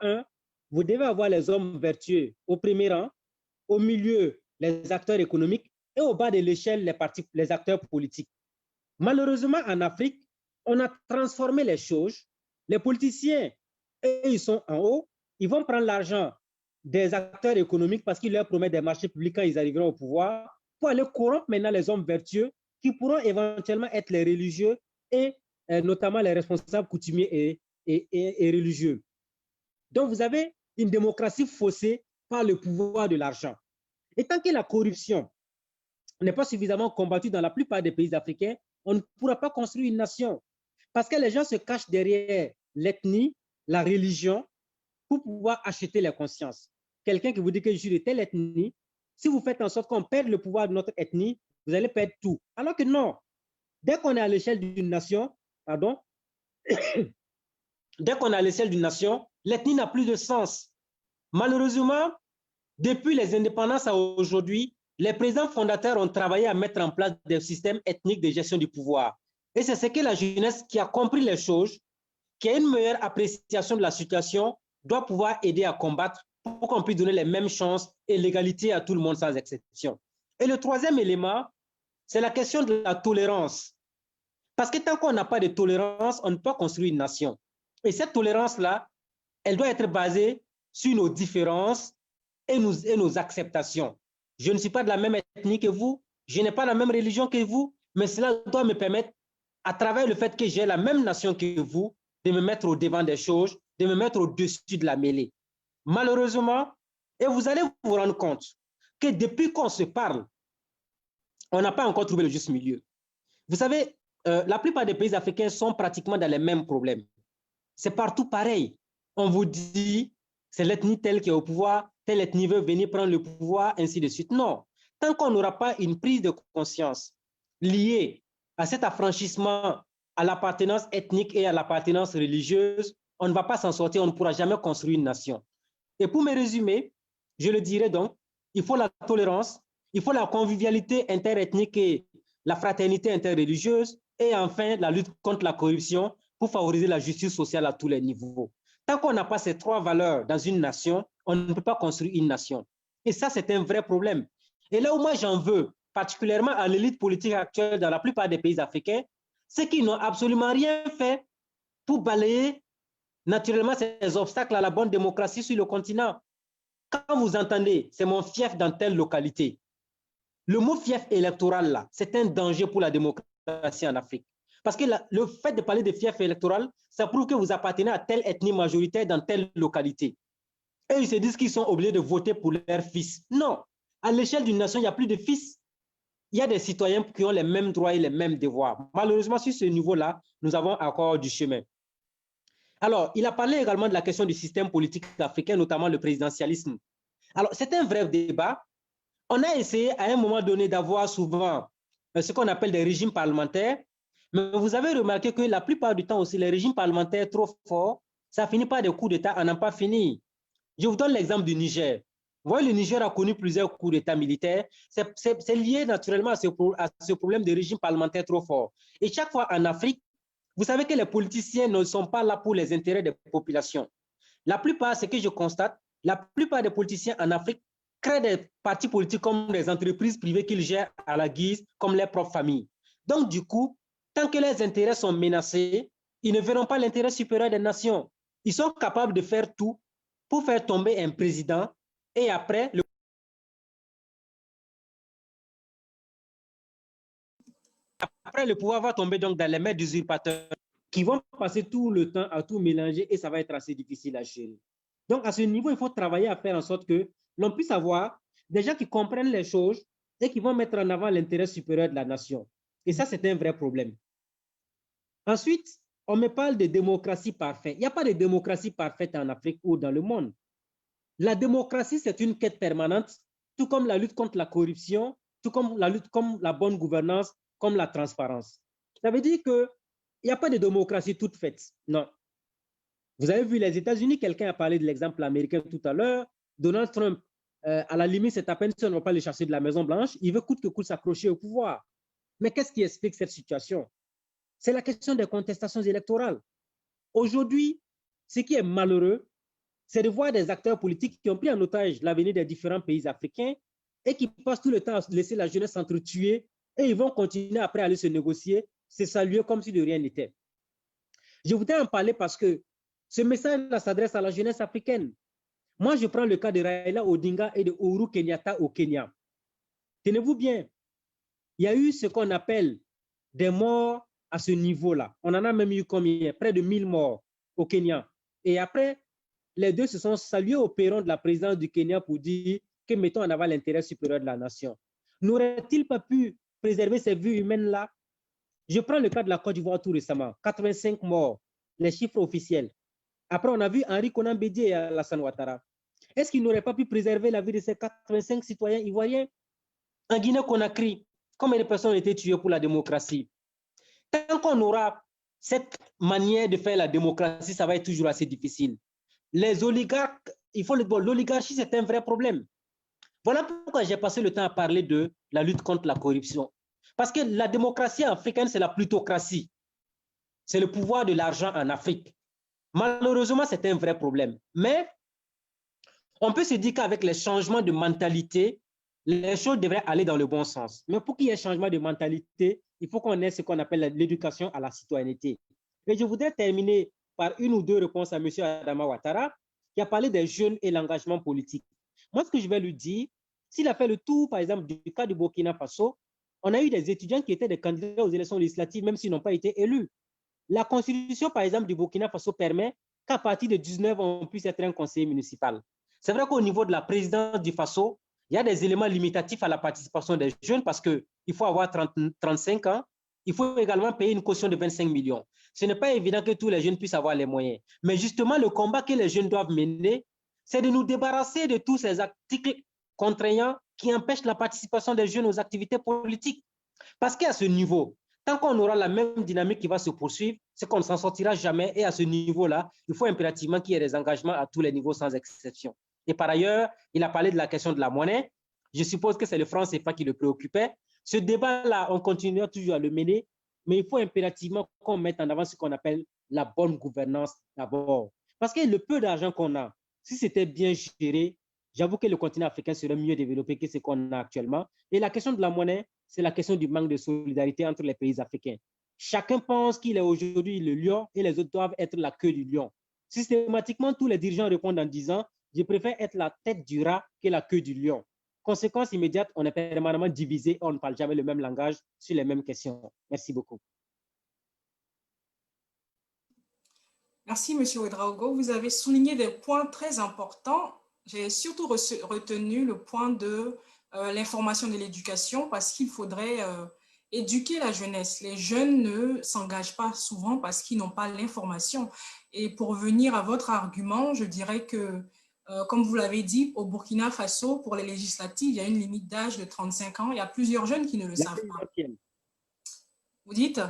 vous devez avoir les hommes vertueux au premier rang, au milieu, les acteurs économiques et au bas de l'échelle, les acteurs politiques. Malheureusement, en Afrique, on a transformé les choses. Les politiciens, eux, ils sont en haut, ils vont prendre l'argent des acteurs économiques parce qu'ils leur promettent des marchés publics quand ils arriveront au pouvoir pour aller corrompre maintenant les hommes vertueux qui pourront éventuellement être les religieux et notamment les responsables coutumiers et religieux. Donc, vous avez une démocratie faussée par le pouvoir de l'argent. Et tant que la corruption n'est pas suffisamment combattue dans la plupart des pays africains, on ne pourra pas construire une nation. Parce que les gens se cachent derrière l'ethnie, la religion, pour pouvoir acheter les consciences. Quelqu'un qui vous dit que je suis de telle ethnie, si vous faites en sorte qu'on perde le pouvoir de notre ethnie, vous allez perdre tout. Alors que non, dès qu'on est à l'échelle d'une nation, pardon, dès qu'on est à l'échelle d'une nation, l'ethnie n'a plus de sens. Malheureusement, depuis les indépendances à aujourd'hui, les présidents fondateurs ont travaillé à mettre en place des systèmes ethniques de gestion du pouvoir. Et c'est ce que la jeunesse qui a compris les choses, qui a une meilleure appréciation de la situation, doit pouvoir aider à combattre pour qu'on puisse donner les mêmes chances et l'égalité à tout le monde sans exception. Et le troisième élément, c'est la question de la tolérance. Parce que tant qu'on n'a pas de tolérance, on ne peut pas construire une nation. Et cette tolérance-là, elle doit être basée sur nos différences et nos acceptations. Je ne suis pas de la même ethnie que vous, je n'ai pas la même religion que vous, mais cela doit me permettre, à travers le fait que j'ai la même nation que vous, de me mettre au devant des choses, de me mettre au-dessus de la mêlée. Malheureusement, et vous allez vous rendre compte que depuis qu'on se parle, on n'a pas encore trouvé le juste milieu. Vous savez, la plupart des pays africains sont pratiquement dans les mêmes problèmes. C'est partout pareil. On vous dit, c'est l'ethnie telle qui est au pouvoir, telle ethnie veut venir prendre le pouvoir, ainsi de suite. Non. Tant qu'on n'aura pas une prise de conscience liée à cet affranchissement, à l'appartenance ethnique et à l'appartenance religieuse, on ne va pas s'en sortir, on ne pourra jamais construire une nation. Et pour me résumer, je le dirais donc, il faut la tolérance, il faut la convivialité interethnique et la fraternité interreligieuse, et enfin la lutte contre la corruption pour favoriser la justice sociale à tous les niveaux. Tant qu'on n'a pas ces 3 valeurs dans une nation, on ne peut pas construire une nation. Et ça, c'est un vrai problème. Et là où moi j'en veux, particulièrement à l'élite politique actuelle dans la plupart des pays africains, c'est qu'ils n'ont absolument rien fait pour balayer naturellement ces obstacles à la bonne démocratie sur le continent. Quand vous entendez, c'est mon fief dans telle localité, le mot fief électoral, là, c'est un danger pour la démocratie en Afrique. Parce que le fait de parler de fief électoral, ça prouve que vous appartenez à telle ethnie majoritaire dans telle localité. Et ils se disent qu'ils sont obligés de voter pour leur fils. Non, à l'échelle d'une nation, il n'y a plus de fils. Il y a des citoyens qui ont les mêmes droits et les mêmes devoirs. Malheureusement, sur ce niveau-là, nous avons encore du chemin. Alors, il a parlé également de la question du système politique africain, notamment le présidentialisme. Alors, c'est un vrai débat. On a essayé à un moment donné d'avoir souvent ce qu'on appelle des régimes parlementaires, mais vous avez remarqué que la plupart du temps aussi, les régimes parlementaires trop forts, ça finit par des coups d'État à n'en pas finir. Je vous donne l'exemple du Niger. Vous voyez, le Niger a connu plusieurs coups d'État militaires. C'est lié naturellement à ce problème de régime parlementaire trop fort. Et chaque fois en Afrique, Vous savez que les politiciens ne sont pas là pour les intérêts des populations. La plupart, ce que je constate, la plupart des politiciens en Afrique créent des partis politiques comme des entreprises privées qu'ils gèrent à la guise, comme leurs propres familles. Donc, du coup, tant que les intérêts sont menacés, ils ne verront pas l'intérêt supérieur des nations. Ils sont capables de faire tout pour faire tomber un président et après, le pouvoir va tomber donc dans les mains d'usurpateurs qui vont passer tout le temps à tout mélanger et ça va être assez difficile à gérer. Donc, à ce niveau, il faut travailler à faire en sorte que l'on puisse avoir des gens qui comprennent les choses et qui vont mettre en avant l'intérêt supérieur de la nation. Et ça, c'est un vrai problème. Ensuite, on me parle de démocratie parfaite. Il n'y a pas de démocratie parfaite en Afrique ou dans le monde. La démocratie, c'est une quête permanente, tout comme la lutte contre la corruption, tout comme la lutte contre la bonne gouvernance, comme la transparence. Ça veut dire qu'il n'y a pas de démocratie toute faite. Non. Vous avez vu les États-Unis, quelqu'un a parlé de l'exemple américain tout à l'heure. Donald Trump, à la limite, c'est à peine si on ne va pas le chasser de la Maison-Blanche. Il veut coûte que coûte s'accrocher au pouvoir. Mais qu'est-ce qui explique cette situation? C'est la question des contestations électorales. Aujourd'hui, ce qui est malheureux, c'est de voir des acteurs politiques qui ont pris en otage l'avenir des différents pays africains et qui passent tout le temps à laisser la jeunesse s'entretuer et ils vont continuer après à aller se négocier, se saluer comme si de rien n'était. Je voudrais en parler parce que ce message s'adresse à la jeunesse africaine. Moi, je prends le cas de Raila Odinga et de Uhuru Kenyatta au Kenya. Tenez-vous bien, il y a eu ce qu'on appelle des morts à ce niveau-là. On en a même eu combien? Près de 1000 morts au Kenya. Et après, les deux se sont salués au perron de la présidence du Kenya pour dire que mettons en avant l'intérêt supérieur de la nation. N'aurait-il pas pu préserver ces vies humaines-là? Je prends le cas de la Côte d'Ivoire tout récemment, 85 morts, les chiffres officiels. Après, on a vu Henri Konan Bédié et Alassane Ouattara. Est-ce qu'ils n'auraient pas pu préserver la vie de ces 85 citoyens ivoiriens? En Guinée-Conakry, combien de personnes ont été tuées pour la démocratie? Tant qu'on aura cette manière de faire la démocratie, ça va être toujours assez difficile. Les oligarques, l'oligarchie, c'est un vrai problème. Voilà pourquoi j'ai passé le temps à parler de la lutte contre la corruption. Parce que la démocratie africaine, c'est la plutocratie. C'est le pouvoir de l'argent en Afrique. Malheureusement, c'est un vrai problème. Mais on peut se dire qu'avec les changements de mentalité, les choses devraient aller dans le bon sens. Mais pour qu'il y ait changement de mentalité, il faut qu'on ait ce qu'on appelle l'éducation à la citoyenneté. Et je voudrais terminer par une ou deux réponses à M. Adama Ouattara, qui a parlé des jeunes et l'engagement politique. Moi, ce que je vais lui dire, s'il a fait le tour, par exemple, du cas du Burkina Faso, on a eu des étudiants qui étaient des candidats aux élections législatives, même s'ils n'ont pas été élus. La constitution, par exemple, du Burkina Faso permet qu'à partir de 19 ans, on puisse être un conseiller municipal. C'est vrai qu'au niveau de la présidence du Faso, il y a des éléments limitatifs à la participation des jeunes parce qu'il faut avoir 35 ans. Il faut également payer une caution de 25 millions. Ce n'est pas évident que tous les jeunes puissent avoir les moyens. Mais justement, le combat que les jeunes doivent mener, c'est de nous débarrasser de tous ces articles contraignants qui empêchent la participation des jeunes aux activités politiques. Parce qu'à ce niveau, tant qu'on aura la même dynamique qui va se poursuivre, c'est qu'on ne s'en sortira jamais. Et à ce niveau-là, il faut impérativement qu'il y ait des engagements à tous les niveaux sans exception. Et par ailleurs, il a parlé de la question de la monnaie. Je suppose que c'est le franc CFA qui le préoccupait. Ce débat-là, on continuera toujours à le mener, mais il faut impérativement qu'on mette en avant ce qu'on appelle la bonne gouvernance d'abord. Parce que le peu d'argent qu'on a, si c'était bien géré, j'avoue que le continent africain serait mieux développé que ce qu'on a actuellement. Et la question de la monnaie, c'est la question du manque de solidarité entre les pays africains. Chacun pense qu'il est aujourd'hui le lion et les autres doivent être la queue du lion. Systématiquement, tous les dirigeants répondent en disant « Je préfère être la tête du rat que la queue du lion ». Conséquence immédiate, on est permanemment divisé et on ne parle jamais le même langage sur les mêmes questions. Merci beaucoup. Merci, M. Ouedraogo. Vous avez souligné des points très importants. J'ai surtout retenu le point de l'information de l'éducation parce qu'il faudrait éduquer la jeunesse. Les jeunes ne s'engagent pas souvent parce qu'ils n'ont pas l'information. Et pour revenir à votre argument, je dirais que comme vous l'avez dit, au Burkina Faso, pour les législatives, il y a une limite d'âge de 35 ans. Il y a plusieurs jeunes qui ne le savent pas. Vous dites?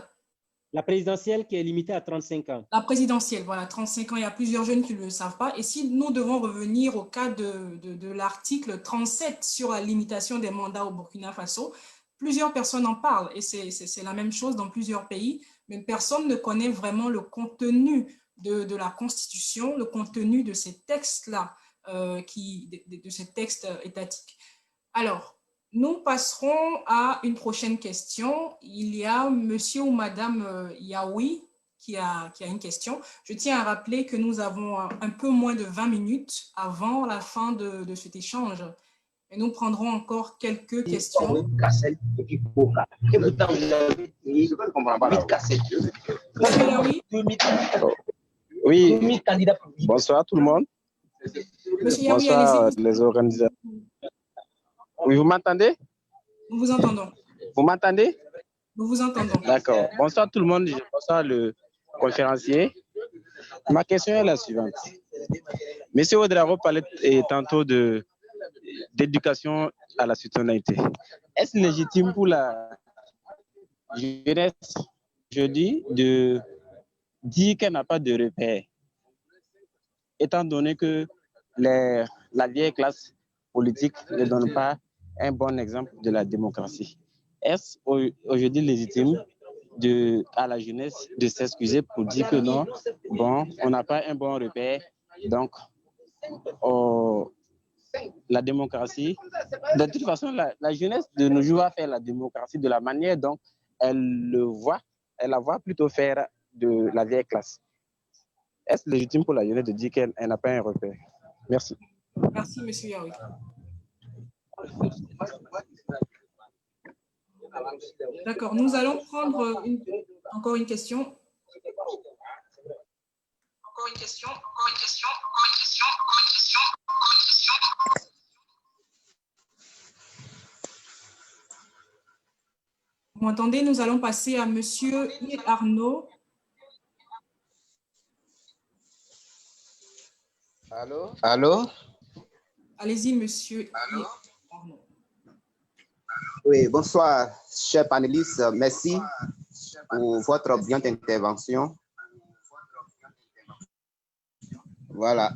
La présidentielle qui est limitée à 35 ans. La présidentielle, voilà, 35 ans. Il y a plusieurs jeunes qui ne le savent pas. Et si nous devons revenir au cas de l'article 37 sur la limitation des mandats au Burkina Faso, plusieurs personnes en parlent. Et c'est la même chose dans plusieurs pays. mais personne ne connaît vraiment le contenu de la Constitution, le contenu de ces textes-là, de ces textes étatiques. Alors, nous passerons à une prochaine question. Il y a monsieur ou madame Yaoui qui a une question. Je tiens à rappeler que nous avons un peu moins de 20 minutes avant la fin de cet échange. Et nous prendrons encore quelques questions. Monsieur Yaoui? Oui, bonsoir tout le monde. Monsieur Yaoui, bonsoir allez-y. Les organisateurs. Oui, vous m'entendez? Nous vous entendons. Vous m'entendez? Nous vous entendons. D'accord. Bonsoir tout le monde. Bonsoir le conférencier. Ma question est la suivante. Monsieur Ouedraogo parlait tantôt d'éducation à la citoyenneté. Est-ce légitime pour la jeunesse, je dis, de dire qu'elle n'a pas de repère, étant donné que la vieille classe politique ne donne pas un bon exemple de la démocratie? Est-ce aujourd'hui légitime à la jeunesse de s'excuser pour dire que non, bon, on n'a pas un bon repère, donc la démocratie, de toute façon, la jeunesse de nos jours va faire la démocratie de la manière dont elle la voit plutôt faire de la vieille classe. Est-ce légitime pour la jeunesse de dire qu'elle n'a pas un repère? Merci. Merci, monsieur Yaoui. D'accord, nous allons prendre encore une question. Encore une question. Vous m'entendez? Nous allons passer à monsieur Arnaud. Allô? Allez-y, monsieur Arnaud. Oui, bonsoir, chers panélistes. Merci pour votre brillante intervention. Voilà.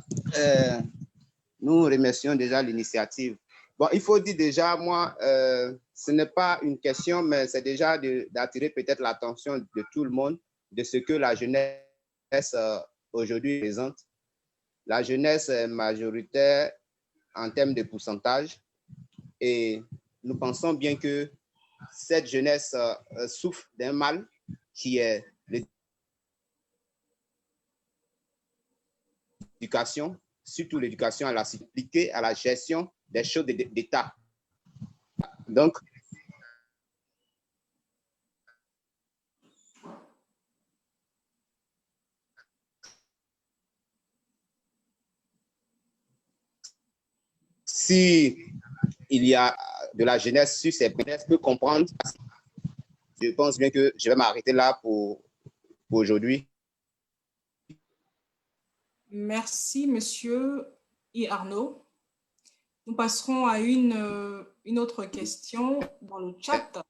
Nous remercions déjà l'initiative. Bon, il faut dire déjà, moi, ce n'est pas une question, mais c'est déjà d'attirer peut-être l'attention de tout le monde de ce que la jeunesse aujourd'hui présente. La jeunesse est majoritaire en termes de pourcentage et nous pensons bien que cette jeunesse souffre d'un mal qui est l'éducation, surtout l'éducation à la sécurité, à la gestion des choses d'État. Donc, si il y a de la jeunesse sur ces jeunesse peut comprendre, je pense bien que je vais m'arrêter là pour aujourd'hui. Merci, monsieur Arnaud. Nous passerons à une autre question dans le chat.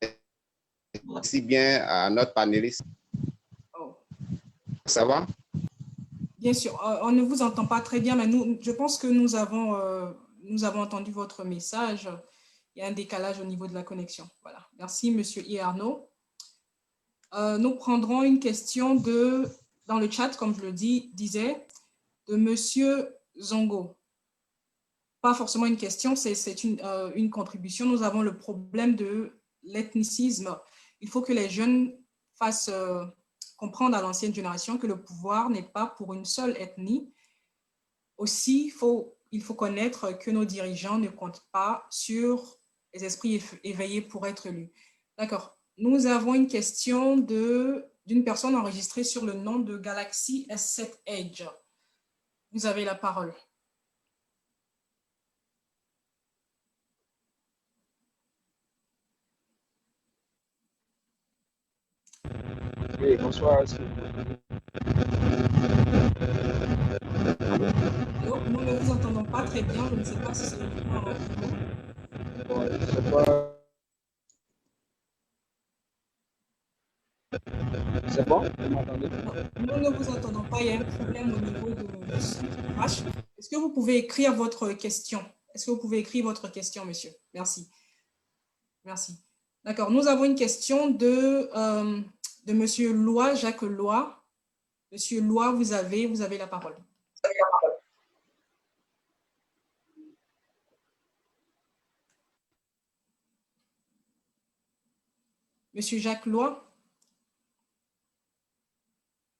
Merci bien à notre panéliste. Oh. Ça va? Bien sûr, on ne vous entend pas très bien, mais je pense que nous avons entendu votre message. Il y a un décalage au niveau de la connexion. Voilà. Merci, monsieur Arnaud. Nous prendrons une question dans le chat, comme je le disais, de monsieur Zongo. Pas forcément une question, c'est une contribution. Nous avons le problème de l'ethnicisme. Il faut que les jeunes fassent comprendre à l'ancienne génération que le pouvoir n'est pas pour une seule ethnie. Aussi, il faut connaître que nos dirigeants ne comptent pas sur les esprits éveillés pour être élus. D'accord. Nous avons une question d'une personne enregistrée sur le nom de Galaxy S7 Edge. Vous avez la parole. Oui, bonsoir. Nous ne vous entendons pas très bien. Je ne sais pas si c'est le C'est bon? Vous m'entendez? Nous ne vous entendons pas. Il y a un problème au niveau de ce crash. Est-ce que vous pouvez écrire votre question? Est-ce que vous pouvez écrire votre question, monsieur? Merci. Merci. D'accord. Nous avons une question de de Monsieur Loy, Jacques Loy. Monsieur Loy, vous avez la parole. Monsieur Jacques Loy.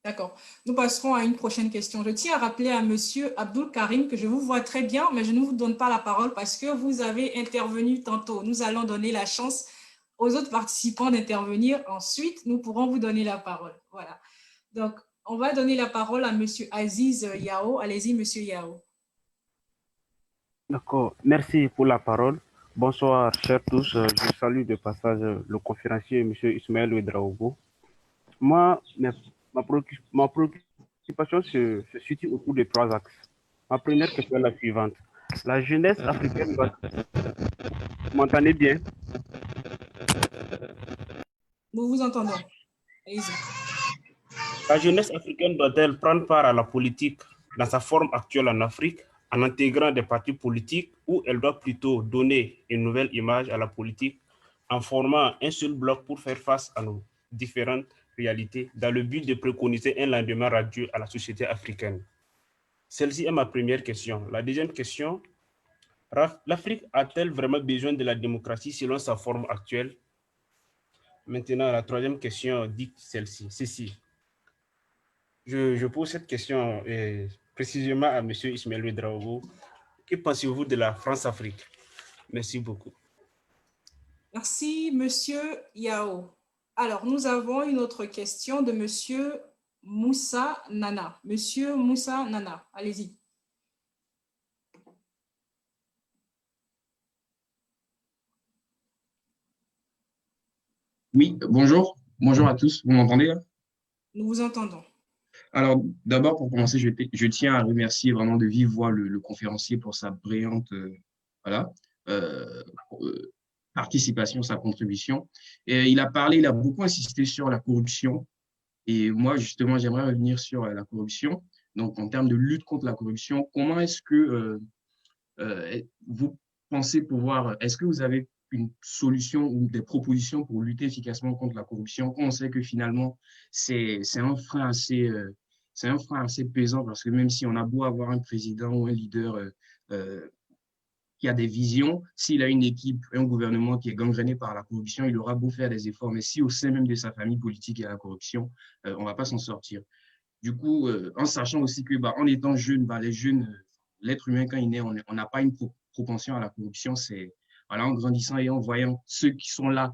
D'accord. Nous passerons à une prochaine question. Je tiens à rappeler à Monsieur Abdul Karim que je vous vois très bien, mais je ne vous donne pas la parole parce que vous avez intervenu tantôt. Nous allons donner la chance aux autres participants d'intervenir. Ensuite, nous pourrons vous donner la parole. Voilà. Donc, on va donner la parole à Monsieur Aziz Yao. Allez-y, Monsieur Yao. D'accord. Merci pour la parole. Bonsoir, chers tous. Je salue de passage le conférencier, M. Ismaël Ouedraogo. Moi, ma préoccupation se situe autour de 3 axes. Ma première question est la suivante. La jeunesse africaine doit... Vous m'entendez bien? Nous vous entendons. Allez-y. La jeunesse africaine doit-elle prendre part à la politique dans sa forme actuelle en Afrique, en intégrant des partis politiques, ou elle doit plutôt donner une nouvelle image à la politique en formant un seul bloc pour faire face à nos différentes réalités dans le but de préconiser un lendemain radieux à la société africaine? Celle-ci est ma première question. La deuxième question, l'Afrique a-t-elle vraiment besoin de la démocratie selon sa forme actuelle? Maintenant, la troisième question dit ceci. Je pose cette question précisément à M. Ismaël Ouedraogo. Que pensez-vous de la France-Afrique? Merci beaucoup. Merci, Monsieur Yao. Alors, nous avons une autre question de Monsieur Moussa Nana. Monsieur Moussa Nana, allez-y. Oui, bonjour. Bonjour à tous. Vous m'entendez là? Nous vous entendons. Alors, d'abord, pour commencer, je tiens à remercier vraiment de vive voix le conférencier pour sa brillante participation, sa contribution. Et il a beaucoup insisté sur la corruption. Et moi, justement, j'aimerais revenir sur la corruption. Donc, en termes de lutte contre la corruption, comment est-ce que vous pensez pouvoir, est-ce que vous avez une solution ou des propositions pour lutter efficacement contre la corruption, quand on sait que finalement, c'est un frein assez pesant, parce que même si on a beau avoir un président ou un leader qui a des visions, s'il a une équipe, un gouvernement qui est gangréné par la corruption, il aura beau faire des efforts, mais si au sein même de sa famille politique il y a la corruption, on ne va pas s'en sortir. Du coup, en sachant aussi que en étant jeune, les jeunes, l'être humain quand il naît, on n'a pas une propension à la corruption, c'est voilà, en grandissant et en voyant ceux qui sont là,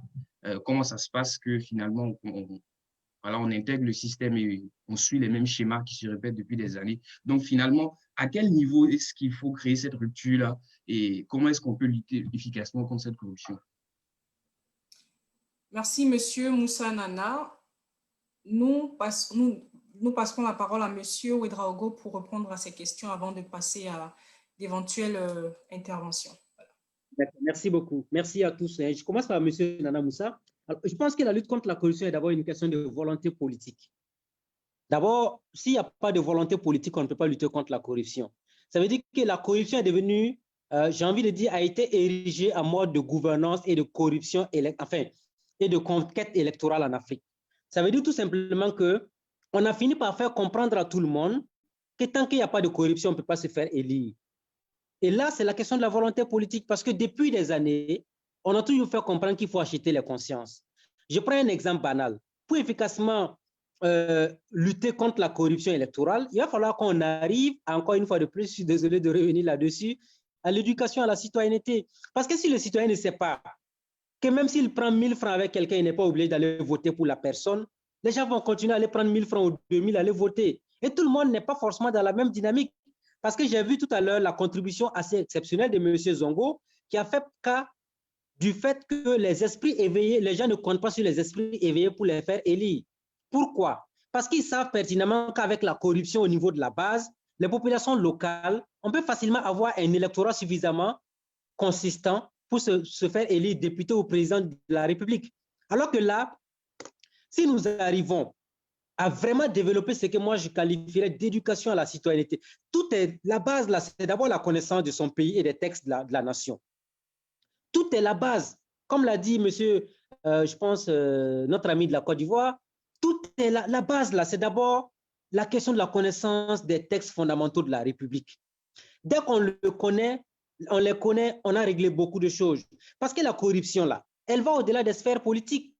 comment ça se passe que finalement, on intègre le système et on suit les mêmes schémas qui se répètent depuis des années. Donc finalement, à quel niveau est-ce qu'il faut créer cette rupture-là et comment est-ce qu'on peut lutter efficacement contre cette corruption? Merci, Monsieur Moussa Nana. Nous passerons la parole à Monsieur Ouedraogo pour répondre à ces questions avant de passer à d'éventuelles interventions. Merci beaucoup. Merci à tous. Je commence par M. Nana Moussa. Alors, je pense que la lutte contre la corruption est d'abord une question de volonté politique. D'abord, s'il n'y a pas de volonté politique, on ne peut pas lutter contre la corruption. Ça veut dire que la corruption est devenue, j'ai envie de dire, a été érigée en mode de gouvernance et de corruption, et de conquête électorale en Afrique. Ça veut dire tout simplement qu'on a fini par faire comprendre à tout le monde que tant qu'il n'y a pas de corruption, on ne peut pas se faire élire. Et là, c'est la question de la volonté politique, parce que depuis des années, on a toujours fait comprendre qu'il faut acheter les consciences. Je prends un exemple banal. Pour efficacement lutter contre la corruption électorale, il va falloir qu'on arrive, encore une fois de plus, je suis désolé de revenir là-dessus, à l'éducation à la citoyenneté. Parce que si le citoyen ne sait pas que même s'il prend 1000 francs avec quelqu'un, il n'est pas obligé d'aller voter pour la personne, les gens vont continuer à aller prendre 1000 francs ou 2000 à aller voter. Et tout le monde n'est pas forcément dans la même dynamique. Parce que j'ai vu tout à l'heure la contribution assez exceptionnelle de M. Zongo qui a fait cas du fait que les esprits éveillés, les gens ne comptent pas sur les esprits éveillés pour les faire élire. Pourquoi? Parce qu'ils savent pertinemment qu'avec la corruption au niveau de la base, les populations locales, on peut facilement avoir un électorat suffisamment consistant pour se faire élire député ou président de la République. Alors que là, si nous arrivons à vraiment développer ce que moi je qualifierais d'éducation à la citoyenneté. Tout est la base, là, c'est d'abord la connaissance de son pays et des textes de la nation. Tout est la base. Comme l'a dit monsieur, je pense, notre ami de la Côte d'Ivoire, tout est là. La base, là, c'est d'abord la question de la connaissance des textes fondamentaux de la République. Dès qu'on le connaît, on les connaît, on a réglé beaucoup de choses. Parce que la corruption, là, elle va au-delà des sphères politiques.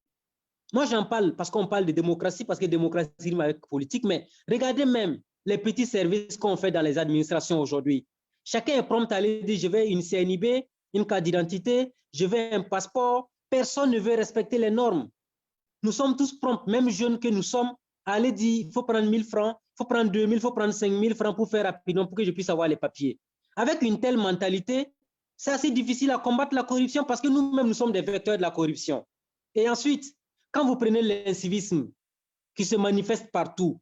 Moi, j'en parle parce qu'on parle de démocratie, parce que démocratie rime avec politique, mais regardez même les petits services qu'on fait dans les administrations aujourd'hui. Chacun est prompt à aller dire, je veux une CNIB, une carte d'identité, je veux un passeport. Personne ne veut respecter les normes. Nous sommes tous prompts, même jeunes que nous sommes, à aller dire, il faut prendre 1000 francs, il faut prendre 2000, il faut prendre 5000 francs pour faire rapidement, pour que je puisse avoir les papiers. Avec une telle mentalité, c'est assez difficile à combattre la corruption parce que nous-mêmes, nous sommes des vecteurs de la corruption. Et ensuite, quand vous prenez l'incivisme qui se manifeste partout,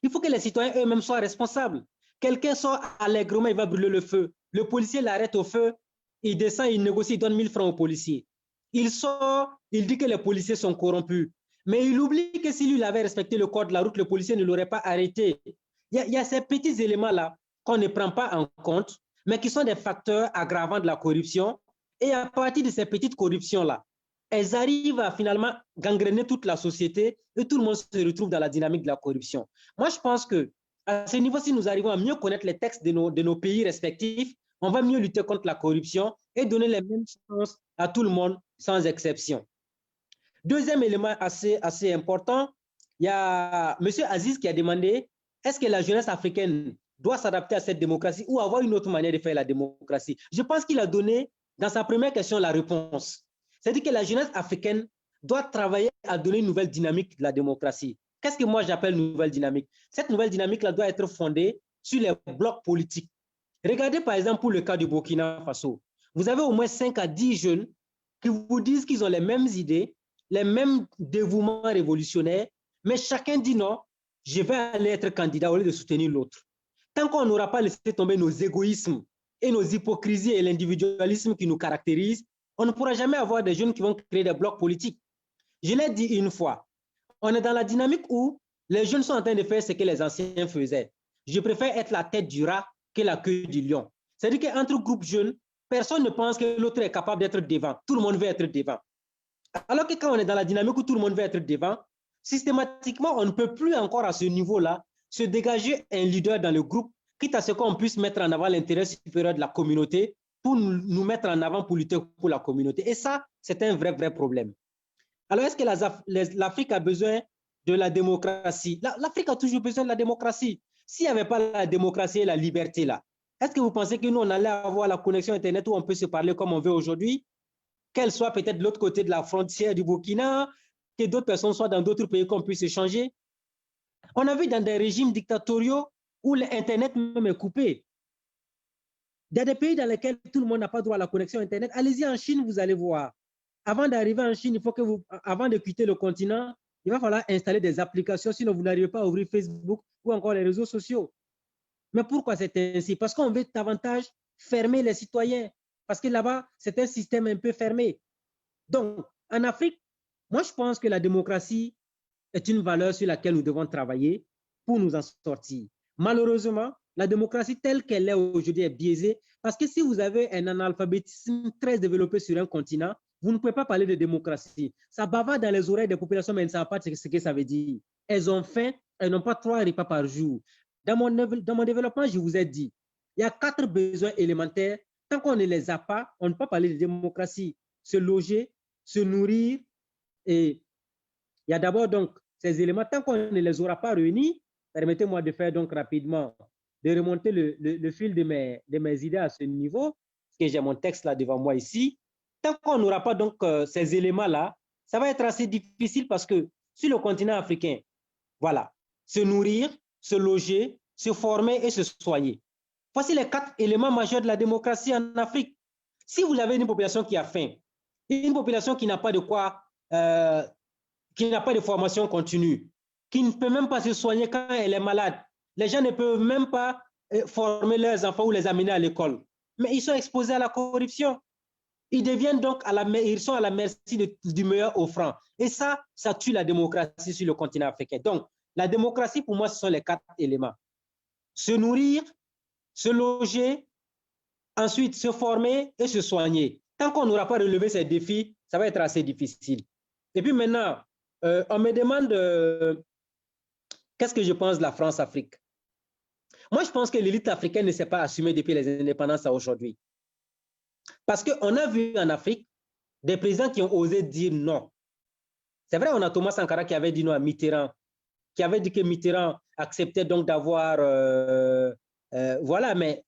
il faut que les citoyens eux-mêmes soient responsables. Quelqu'un sort allègrement, il va brûler le feu. Le policier l'arrête au feu, il descend, il négocie, il donne 1000 francs au policier. Il sort, il dit que les policiers sont corrompus. Mais il oublie que si lui avait respecté le code de la route, le policier ne l'aurait pas arrêté. Il y a ces petits éléments-là qu'on ne prend pas en compte, mais qui sont des facteurs aggravants de la corruption. Et à partir de ces petites corruptions-là, elles arrivent à finalement gangréner toute la société et tout le monde se retrouve dans la dynamique de la corruption. Moi, je pense qu'à ce niveau, si nous arrivons à mieux connaître les textes de nos pays respectifs, on va mieux lutter contre la corruption et donner les mêmes chances à tout le monde, sans exception. Deuxième élément assez important, il y a M. Aziz qui a demandé, est-ce que la jeunesse africaine doit s'adapter à cette démocratie ou avoir une autre manière de faire la démocratie? Je pense qu'il a donné, dans sa première question, la réponse. C'est-à-dire que la jeunesse africaine doit travailler à donner une nouvelle dynamique de la démocratie. Qu'est-ce que moi j'appelle nouvelle dynamique? Cette nouvelle dynamique-là doit être fondée sur les blocs politiques. Regardez par exemple pour le cas du Burkina Faso. Vous avez au moins 5 à 10 jeunes qui vous disent qu'ils ont les mêmes idées, les mêmes dévouements révolutionnaires, mais chacun dit non, je vais aller être candidat au lieu de soutenir l'autre. Tant qu'on n'aura pas laissé tomber nos égoïsmes et nos hypocrisies et l'individualisme qui nous caractérisent, on ne pourra jamais avoir des jeunes qui vont créer des blocs politiques. Je l'ai dit une fois, on est dans la dynamique où les jeunes sont en train de faire ce que les anciens faisaient. Je préfère être la tête du rat que la queue du lion. C'est-à-dire qu'entre groupes jeunes, personne ne pense que l'autre est capable d'être devant. Tout le monde veut être devant. Alors que quand on est dans la dynamique où tout le monde veut être devant, systématiquement, on ne peut plus encore à ce niveau-là se dégager un leader dans le groupe, quitte à ce qu'on puisse mettre en avant l'intérêt supérieur de la communauté pour nous mettre en avant pour lutter pour la communauté. Et ça, c'est un vrai problème. Alors, est-ce que l'Afrique a besoin de la démocratie? L'Afrique a toujours besoin de la démocratie. S'il n'y avait pas la démocratie et la liberté là, est-ce que vous pensez que nous, on allait avoir la connexion Internet où on peut se parler comme on veut aujourd'hui, qu'elle soit peut-être de l'autre côté de la frontière du Burkina, que d'autres personnes soient dans d'autres pays qu'on puisse échanger? On a vu dans des régimes dictatoriaux où l'Internet même est coupé. Il y a des pays dans lesquels tout le monde n'a pas droit à la connexion Internet. Allez-y en Chine, vous allez voir. Avant d'arriver en Chine, il faut que avant de quitter le continent, il va falloir installer des applications, sinon vous n'arrivez pas à ouvrir Facebook ou encore les réseaux sociaux. Mais pourquoi c'est ainsi? Parce qu'on veut davantage fermer les citoyens. Parce que là-bas, c'est un système un peu fermé. Donc, en Afrique, moi, je pense que la démocratie est une valeur sur laquelle nous devons travailler pour nous en sortir. Malheureusement, la démocratie telle qu'elle est aujourd'hui est biaisée parce que si vous avez un analphabétisme très développé sur un continent, vous ne pouvez pas parler de démocratie. Ça bavarde dans les oreilles des populations, mais elles ne savent pas ce que ça veut dire. Elles ont faim, elles n'ont pas 3 repas par jour. Dans mon développement, je vous ai dit, il y a 4 besoins élémentaires. Tant qu'on ne les a pas, on ne peut pas parler de démocratie. Se loger, se nourrir. Et il y a d'abord donc ces éléments. Tant qu'on ne les aura pas réunis, permettez-moi de faire donc rapidement, de remonter le fil de mes idées à ce niveau, parce que j'ai mon texte là devant moi ici. Tant qu'on n'aura pas donc ces éléments-là, ça va être assez difficile parce que sur le continent africain, voilà, se nourrir, se loger, se former et se soigner. Voici les 4 éléments majeurs de la démocratie en Afrique. Si vous avez une population qui a faim, une population qui n'a pas de quoi, qui n'a pas de formation continue, qui ne peut même pas se soigner quand elle est malade, les gens ne peuvent même pas former leurs enfants ou les amener à l'école. Mais ils sont exposés à la corruption. Ils deviennent donc ils sont à la merci du meilleur offrant. Et ça tue la démocratie sur le continent africain. Donc, la démocratie, pour moi, ce sont les 4 éléments. Se nourrir, se loger, ensuite se former et se soigner. Tant qu'on n'aura pas relevé ces défis, ça va être assez difficile. Et puis maintenant, on me demande qu'est-ce que je pense de la France-Afrique. Moi, je pense que l'élite africaine ne s'est pas assumée depuis les indépendances à aujourd'hui. Parce qu'on a vu en Afrique des présidents qui ont osé dire non. C'est vrai, on a Thomas Sankara qui avait dit non à Mitterrand, qui avait dit que Mitterrand acceptait donc d'avoir... voilà, mais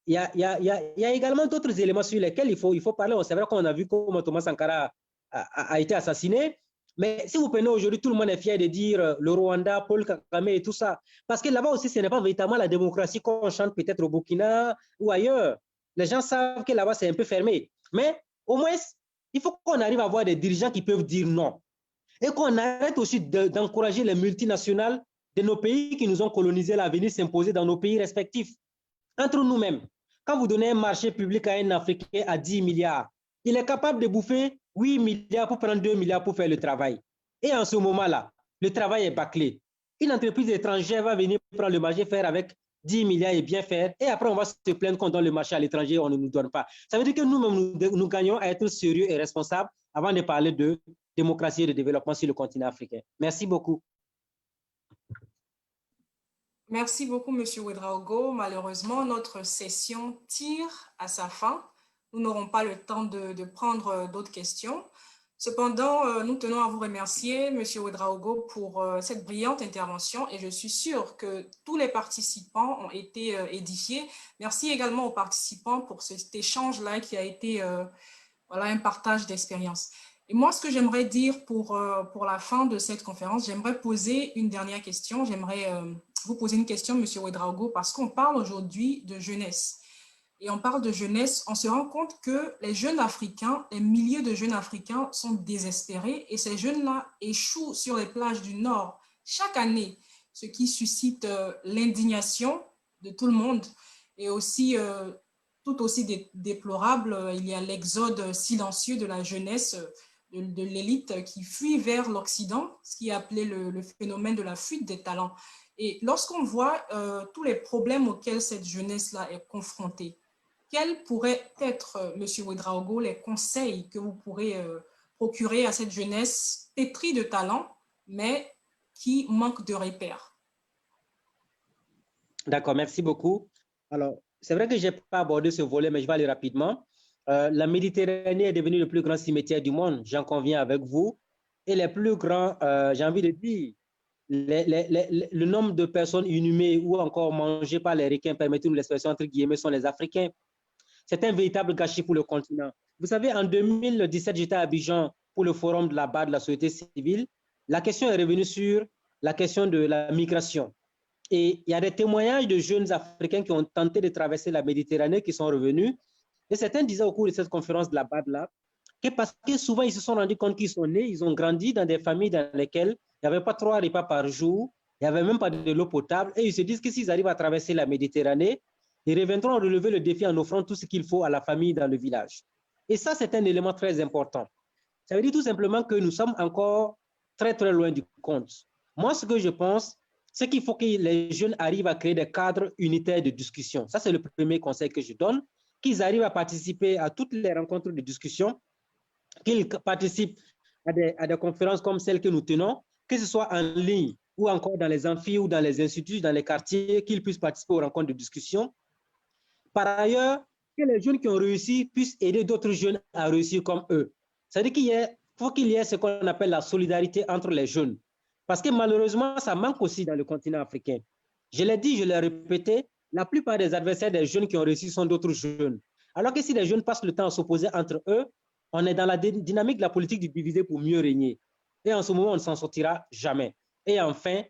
il y a également d'autres éléments sur lesquels il faut parler. C'est vrai qu'on a vu comment Thomas Sankara a été assassiné. Mais si vous prenez aujourd'hui, tout le monde est fier de dire le Rwanda, Paul Kagame et tout ça. Parce que là-bas aussi, ce n'est pas véritablement la démocratie qu'on chante peut-être au Burkina ou ailleurs. Les gens savent que là-bas, c'est un peu fermé. Mais au moins, il faut qu'on arrive à avoir des dirigeants qui peuvent dire non. Et qu'on arrête aussi d'encourager les multinationales de nos pays qui nous ont colonisés à venir s'imposer dans nos pays respectifs. Entre nous-mêmes, quand vous donnez un marché public à un Africain à 10 milliards, il est capable de bouffer 8 milliards pour prendre 2 milliards pour faire le travail. Et en ce moment-là, le travail est bâclé. Une entreprise étrangère va venir prendre le marché, faire avec 10 milliards et bien faire. Et après, on va se plaindre qu'on donne le marché à l'étranger, on ne nous donne pas. Ça veut dire que nous-mêmes, nous gagnons à être sérieux et responsables avant de parler de démocratie et de développement sur le continent africain. Merci beaucoup. Merci beaucoup, M. Ouedraogo. Malheureusement, notre session tire à sa fin. Nous n'aurons pas le temps de prendre d'autres questions. Cependant, nous tenons à vous remercier, M. Ouedraogo, pour cette brillante intervention et je suis sûre que tous les participants ont été édifiés. Merci également aux participants pour cet échange-là qui a été voilà, un partage d'expérience. Et moi, ce que j'aimerais dire pour la fin de cette conférence, j'aimerais poser une dernière question. J'aimerais vous poser une question, M. Ouedraogo, parce qu'on parle aujourd'hui de jeunesse. Et on parle de jeunesse, on se rend compte que les jeunes Africains, les milliers de jeunes Africains sont désespérés et ces jeunes-là échouent sur les plages du Nord chaque année, ce qui suscite l'indignation de tout le monde. Et aussi, tout aussi déplorable, il y a l'exode silencieux de la jeunesse, de l'élite qui fuit vers l'Occident, ce qui est appelé le phénomène de la fuite des talents. Et lorsqu'on voit tous les problèmes auxquels cette jeunesse-là est confrontée, quels pourraient être, M. Ouedraogo, les conseils que vous pourrez procurer à cette jeunesse pétrie de talent, mais qui manque de repères? D'accord, merci beaucoup. Alors, c'est vrai que je n'ai pas abordé ce volet, mais je vais aller rapidement. La Méditerranée est devenue le plus grand cimetière du monde, j'en conviens avec vous. Et les plus grands, j'ai envie de dire, le nombre de personnes inhumées ou encore mangées par les requins, permettez-nous l'expression entre guillemets, sont les Africains. C'est un véritable gâchis pour le continent. Vous savez, en 2017, j'étais à Abidjan pour le forum de la BAD, de la société civile. La question est revenue sur la question de la migration. Et il y a des témoignages de jeunes Africains qui ont tenté de traverser la Méditerranée qui sont revenus. Et certains disaient au cours de cette conférence de la BAD-là que parce que souvent, ils se sont rendus compte qu'ils sont nés, ils ont grandi dans des familles dans lesquelles il n'y avait pas 3 repas par jour, il n'y avait même pas de l'eau potable. Et ils se disent que s'ils arrivent à traverser la Méditerranée, ils reviendront relever le défi en offrant tout ce qu'il faut à la famille dans le village. Et ça, c'est un élément très important. Ça veut dire tout simplement que nous sommes encore très, très loin du compte. Moi, ce que je pense, c'est qu'il faut que les jeunes arrivent à créer des cadres unitaires de discussion. Ça, c'est le premier conseil que je donne, qu'ils arrivent à participer à toutes les rencontres de discussion, qu'ils participent à des conférences comme celles que nous tenons, que ce soit en ligne ou encore dans les amphis ou dans les instituts, dans les quartiers, qu'ils puissent participer aux rencontres de discussion. Par ailleurs, que les jeunes qui ont réussi puissent aider d'autres jeunes à réussir comme eux. C'est-à-dire qu'il faut qu'il y ait ce qu'on appelle la solidarité entre les jeunes. Parce que malheureusement, ça manque aussi dans le continent africain. Je l'ai dit, je l'ai répété, la plupart des adversaires des jeunes qui ont réussi sont d'autres jeunes. Alors que si les jeunes passent le temps à s'opposer entre eux, on est dans la dynamique de la politique du diviser pour mieux régner. Et en ce moment, on ne s'en sortira jamais. Et enfin,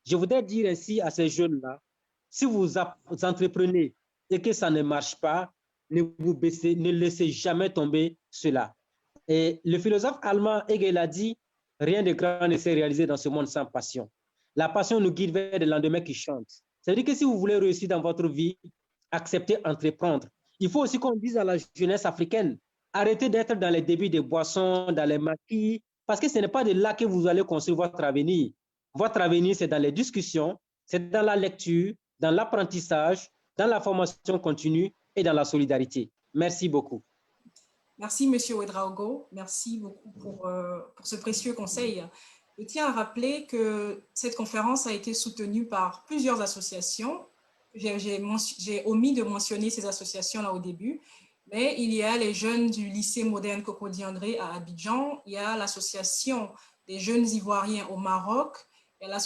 je voudrais dire ainsi à ces jeunes-là, si vous entreprenez et que ça ne marche pas, ne laissez jamais tomber cela. Et le philosophe allemand Hegel a dit, rien de grand ne s'est réalisé dans ce monde sans passion. La passion nous guide vers des lendemains qui chantent. C'est-à-dire que si vous voulez réussir dans votre vie, acceptez d'entreprendre. Il faut aussi qu'on dise à la jeunesse africaine, arrêtez d'être dans les débits des boissons, dans les maquis, parce que ce n'est pas de là que vous allez construire votre avenir. Votre avenir, c'est dans les discussions, c'est dans la lecture, dans l'apprentissage, dans la formation continue et dans la solidarité. Merci beaucoup. Merci, M. Ouedraogo. Merci beaucoup pour ce précieux conseil. Je tiens à rappeler que cette conférence a été soutenue par plusieurs associations. J'ai omis de mentionner ces associations-là au début, mais il y a les jeunes du lycée moderne Cocody-André à Abidjan, il y a l'association des jeunes Ivoiriens au Maroc, il y a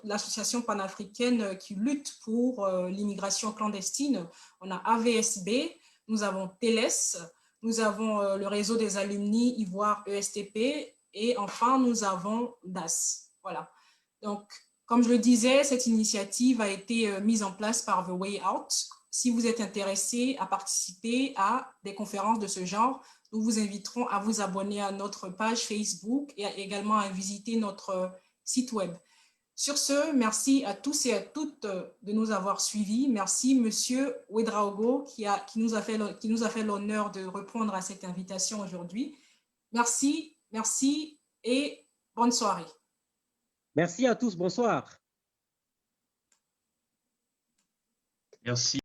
l'association panafricaine qui lutte pour l'immigration clandestine. On a AVSB, nous avons TELES, nous avons le réseau des alumni Ivoire ESTP et enfin nous avons DAS. Voilà. Donc, comme je le disais, cette initiative a été mise en place par The Way Out. Si vous êtes intéressé à participer à des conférences de ce genre, nous vous inviterons à vous abonner à notre page Facebook et également à visiter notre site web. Sur ce, merci à tous et à toutes de nous avoir suivis. Merci Monsieur Ouedraogo qui nous a fait l'honneur de répondre à cette invitation aujourd'hui. Merci, merci et bonne soirée. Merci à tous, bonsoir. Merci.